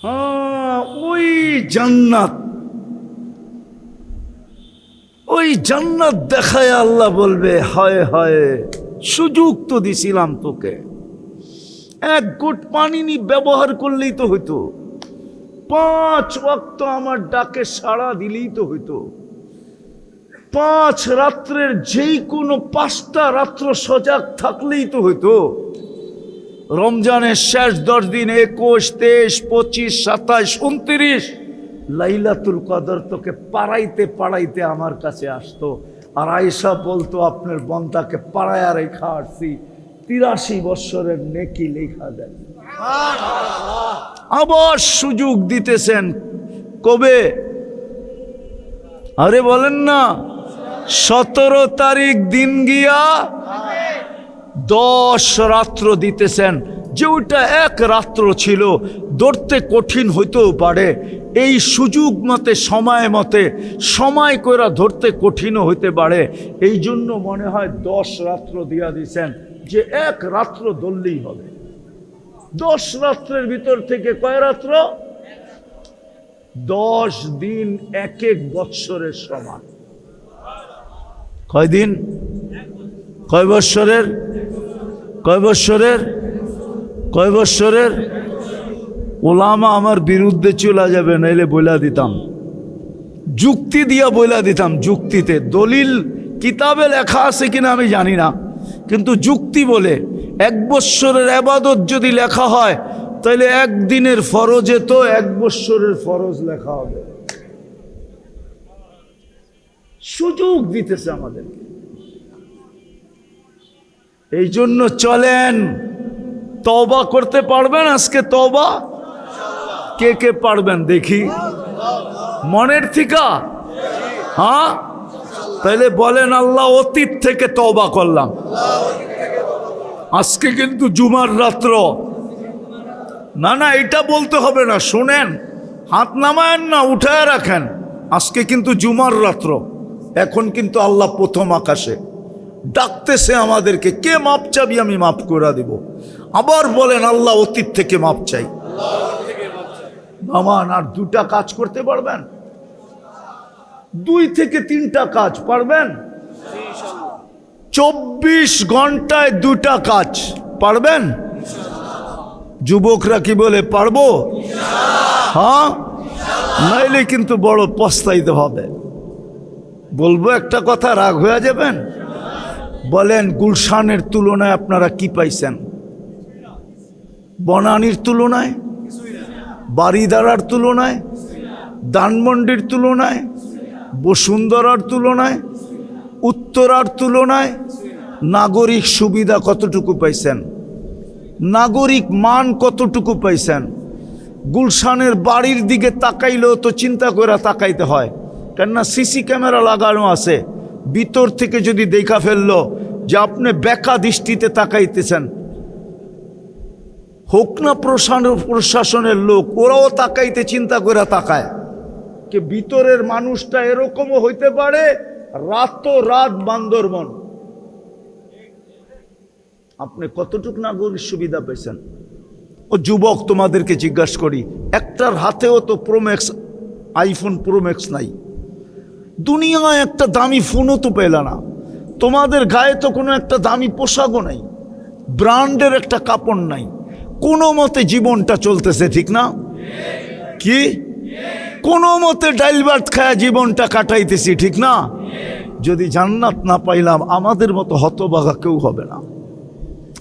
হ্যাঁ, ওই জান্নাত, ওই জান্নাত দেখায় আল্লাহ বলবে, হায় হায়, সুযোগ তো দিছিলাম তোকে, এক ঘট পানি নি ব্যবহার করলেই তো হইতো, 5 ওয়াক্ত আমার ডাকে সাড়া দিলেই তো হইতো, 5 রাত্রের যেই কোনো 5টা রাত্র সজাগ থাকলেই তো হইতো। রমজানের শেষ 10 দিন, 21, 23, 25, 27, 29 লাইলাতুল কদর তোকে পাড়াইতে আমার কাছে আসতো। আর আয়েশা বলতো, আপনার বন্দাকে পাড়ায় রেখা আসছি, 83 বৎসরের নেকি লেখা দেন। আবার সুযোগ দিতেছেন, কবে? আরে বলেন না, 17 তারিখ দিন গিয়া 10 রাত্র দিতেছেন। যে ওইটা এক রাত্র ছিল, ধরতে কঠিন হইতেও পারে, এই সুযোগ মতে, সময় কইরা ধরতে কঠিনও হইতে পারে। এই জন্য মনে হয় 10 রাত্র দিয়া দিছেন, যে এক রাত্র ধরলেই হবে। 10 রাত্রের ভিতর থেকে কয় রাত্র? 10 দিন, এক বৎসরের সমান। কয় দিন? কয় বৎসরের? কয় বৎসরের? কয় বৎসরের? ওলামা আমার বিরুদ্ধে চলে যাবে, নাইলে বইলা দিতাম, যুক্তি দিয়া বইলা দিতাম। যুক্তিতে, দলিল কিতাবে লেখা আছে কিনা আমি জানি না, কিন্তু যুক্তি বলে 1 বৎসরের ইবাদত যদি লেখা হয়, তাহলে একদিনের ফরজে তো 1 বৎসরের ফরজ লেখা হবে। সুযোগ দিতেছে আমাদেরকে। এই জন্য চলেন, তওবা করতে পারবেন আজকে? তওবা কে কে পারবেন দেখি, মনের থিকা? হ্যাঁ, তাহলে বলেন, আল্লাহ অতীত থেকে তওবা করলাম। আজকে কিন্তু জুমার রাত্র না, না এটা বলতে হবে না, শুনেন, হাত নামায়েন না, উঠায় রাখেন। আজকে কিন্তু জুমার রাত্র, এখন কিন্তু আল্লাহ প্রথম আকাশে ডাকতেছে আমাদেরকে, কে মাপ চাবি, আমি মাফ করে দিব। আবার বলেন, আল্লাহ অতীত থেকে মাপ চাই। মামান, আর 2টা কাজ করতে পারবেন? 2 থেকে 3টা কাজ পারবেন? 24 ঘন্টায় 2টা কাজ পারবেন? যুবকরা কি বলে, পারবো? হ্যাঁ, নাইলে কিন্তু বড় পস্তাইতে হবে। বলবো একটা কথা, রাগ হয়ে যাবেন? বলেন, গুলশানের তুলনায় আপনারা কি পাইছেন? বনানীর তুলনায়, বারিধারার তুলনায়, ধানমন্ডির তুলনায়, বসুন্ধরার তুলনায়, উত্তরার তুলনায় নাগরিক সুবিধা কতটুকু পাইছেন? নাগরিক মান কতটুকু পাইছেন? গুলশানের বাড়ির দিকে তাকাইলেও তো চিন্তা করে তাকাইতে হয়, কেননা সিসি ক্যামেরা লাগানো আছে। ভিতর থেকে যদি দেখা ফেললো যে আপনি বেকা দৃষ্টিতে তাকাইতেছেন, হোক না প্রশাসনের লোক, ওরাও তাকাইতে চিন্তা করে তাকায় যে ভিতরের মানুষটা এরকমও হইতে পারে। রাত বান্দরবন। আপনি কতটুক নাগরিক সুবিধা পেয়েছেন? ও যুবক, তোমাদেরকে জিজ্ঞাসা করি, একটার হাতেও তো প্রোম্যাক্স, আইফোন প্রোম্যাক্স নাই। দুনিয়ায় একটা দামি ফোনও তো পেলা না। তোমাদের গায়ে তো কোনো একটা দামি পোশাকও নাই, ব্র্যান্ডের একটা কাপড় নাই। কোনো মতে জীবনটা চলতেছে, ঠিক না? কি কোনো মতে ডাইল ভাত খায়া জীবনটা কাটাইতেছি, ঠিক না? যদি জান্নাত না পাইলাম, আমাদের মতো হতভাগা কেউ হবে না।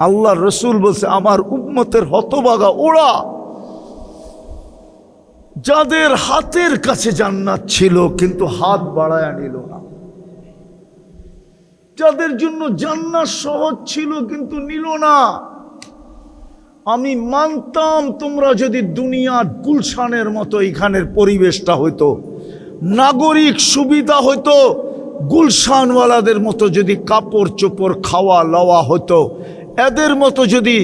আল্লাহর রসুল বলছে, আমার উম্মতের হতভাগা ওরা যাদের হাতের কাছে জান্নাত ছিল কিন্তু হাত বাড়ায়া নিল না, যাদের জন্য জান্নাত সহজ ছিল কিন্তু নিল না। আমি মানতাম তোমরা যদি দুনিয়ার গুলশানের মতো এখানের পরিবেশটা হইতো, নাগরিক সুবিধা হইতো, গুলশানওয়ালাদের মতো যদি কাপড় চোপড় খাওয়া লওয়া হতো, এদের মতো যদি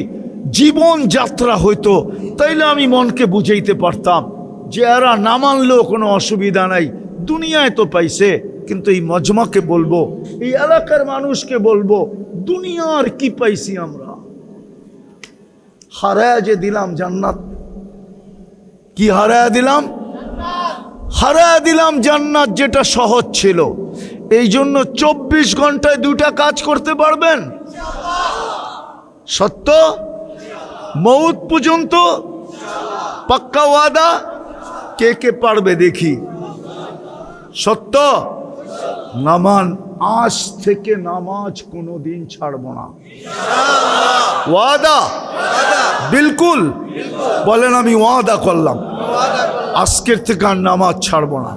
জীবন যাত্রা হইতো, তাইলে আমি মনকে বুঝাইতে পারতাম যে এরা না মানলেও কোনো অসুবিধা নাই, দুনিয়ায় তো পাইছে। কিন্তু এই মজমাকে বলবো, এই এলাকার মানুষকে বলবো, দুনিয়ার কি পাইছি আমরা? হারায়া যে দিলাম জান্নাত। কি হারায়া দিলাম? হারায়া দিলাম জান্নাত, যেটা সহজ ছিল। এই জন্য 24 ঘন্টায় 2টা কাজ করতে পারবেন? সত্য? মৌত পর্যন্ত? পাক্কা ওয়াদা? কে কে পারবে দেখি? সত্য? নামান, আজ থেকে নামাজ কোনোদিন ছাড়বো না। ওয়াদা? বিলকুল। বলেন আমি ওয়াদা করলাম, আজকের থেকে আর নামাজ ছাড়বো না।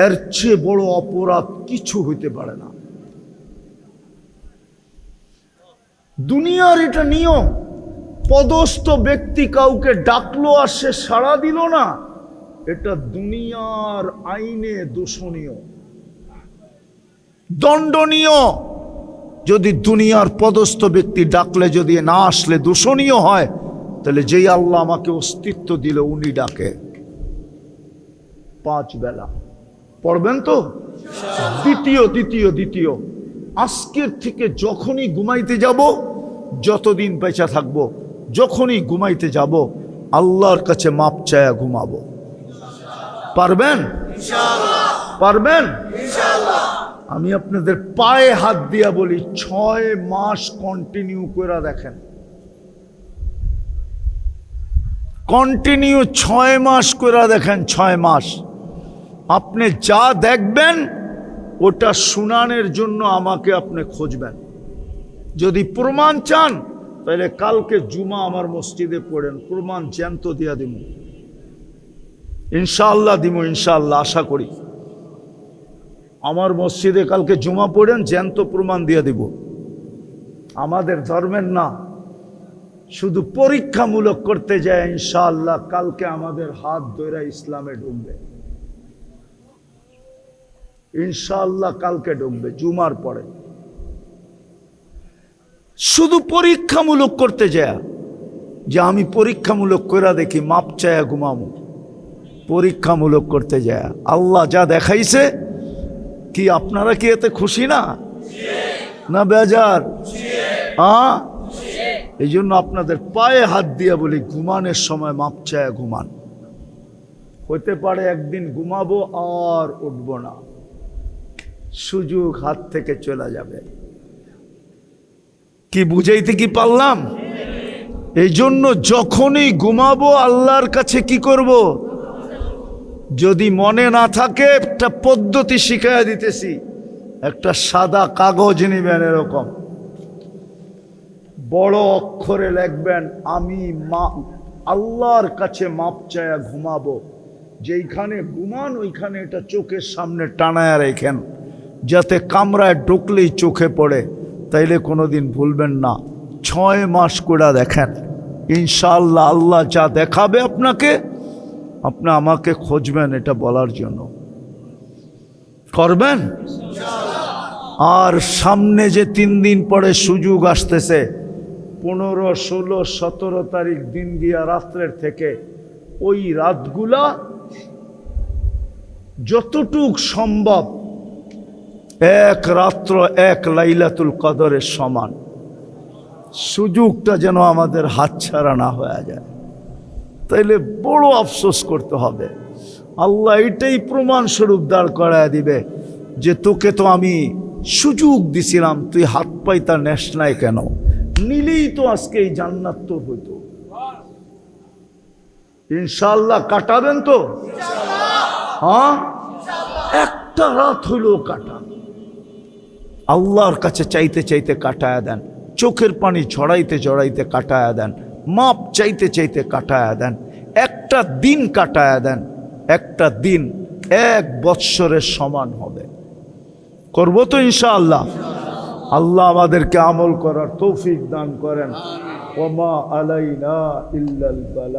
এর চেয়ে বড় অপরাধ কিছু হইতে পারে না। দুনিয়ার এটা নিয়ম। পদস্থ ব্যক্তি কাউকে ডাকলো আর সে সাড়া দিল না, এটা দুনিয়ার আইনে দূষণীয়, দণ্ডনীয়। যদি দুনিয়ার পদস্থ ব্যক্তি ডাকলে যদি না আসলে দূষণীয় হয়, তাহলে যেই আল্লাহ আমাকে অস্তিত্ব দিল উনি ডাকে। 5 বেলা পড়বেন তো? দ্বিতীয় আজকের থেকে যখনই ঘুমাইতে যাব, যতদিন বেঁচে থাকবো, যখনই ঘুমাইতে যাব, আল্লাহর কাছে মাপ চায়া ঘুমাবো। পারবেন? পারবেন? আমি আপনাদের পায়ে হাত দিয়া বলি, 6 মাস কন্টিনিউ করে দেখেন। কন্টিনিউ 6 মাস করে দেখেন। 6 মাস আপনি যা দেখবেন ওটা শুনানের জন্য আমাকে আপনি খুঁজবেন। যদি প্রমাণ চান তাহলে কালকে জুমা আমার মসজিদে পড়েন, প্রমাণ জ্যান্ত দিয়া দিব। ইনশাআল্লাহ দিব, ইনশাআল্লাহ আশা করি। আমার মসজিদে কালকে জুমা পড়েন, জ্যান্ত প্রমাণ দিয়ে দিব। আমাদের ধর্মের না, শুধু পরীক্ষামূলক করতে যায়। ইনশাআল্লাহ কালকে আমাদের হাত ধরে ইসলামে ঢুকবে। ইনশাআল্লাহ কালকে ঢুকবে জুমার পরে। শুধু পরীক্ষামূলক করতে যায় যে আমি পরীক্ষামূলক করে দেখি, মাপ চায়া ঘুমামো। পরীক্ষামূলক করতে যায়। আল্লাহ যা দেখাইছে, কি আপনারা কি এতে খুশি না? না বেজার? এই জন্য আপনাদের পায়ে হাত দিয়ে বলি, ঘুমানোর সময় মাপ চায়া ঘুমান। হতে পারে একদিন ঘুমাবো আর উঠবো না, সুযোগ হাত থেকে চলে যাবে। কি বুঝাইতে কি পারলাম? এই জন্য যখনই ঘুমাবো আল্লাহর কাছে কি করব? যদি মনে না থাকে, একটা পদ্ধতি শিখাইয়া দিতেছি। একটা সাদা কাগজ নিবেন, এরকম বড় অক্ষরে লিখবেন, আমি আল্লাহর কাছে মাপ চায়া ঘুমাবো। যেইখানে ঘুমান ওইখানে এটা চোখের সামনে টানায়া রেখেন, যাতে কামরায় ঢুকলেই চোখে পড়ে, তাইলে কোনোদিন ভুলবেন না। 6 মাস করে দেখেন, ইনশাআল্লাহ আল্লাহ যা দেখাবে আপনাকে, আপনি আমাকে খুঁজবেন এটা বলার জন্য। করবেন? আর সামনে যে 3 দিন পরে সুযোগ আসতেছে, 15, 16, 17 তারিখ দিন দিয়া রাত্রের থেকে, ওই রাতগুলা যতটুক সম্ভব এক রাত্র এক লাইলাতুল কদরের সমান। সুযোগটা যেন আমাদের হাতছাড়া না হয়ে যায়, তাইলে বড় আফসোস করতে হবে। আল্লাহ এটাই প্রমাণস্বরূপ দাঁড় করায় দিবে যে তোকে তো আমি সুযোগ দিছিলাম, তুই হাত পাইতা নেস নাই কেন? নিলেই তো আজকে এই জান্নাত তোর হইতো। ইনশাআল্লাহ কাটাবেন তো? হ্যাঁ, একটা রাত হইলেও কাটান, আল্লাহর কাছে চাইতে চাইতে কাটায়া দেন, চোখের পানি ঝরাইতে ঝরাইতে কাটায়া দেন, মাপ চাইতে চাইতে কাটায়া দেন, একটা দিন কাটায়া দেন। একটা দিন 1 বৎসরের সমান হবে। করবো তো ইনশাআল্লাহ? আল্লাহ আমাদেরকে আমল করার তৌফিক দান করেন। ওমা আলাইনা ইল্লাল বালাগ।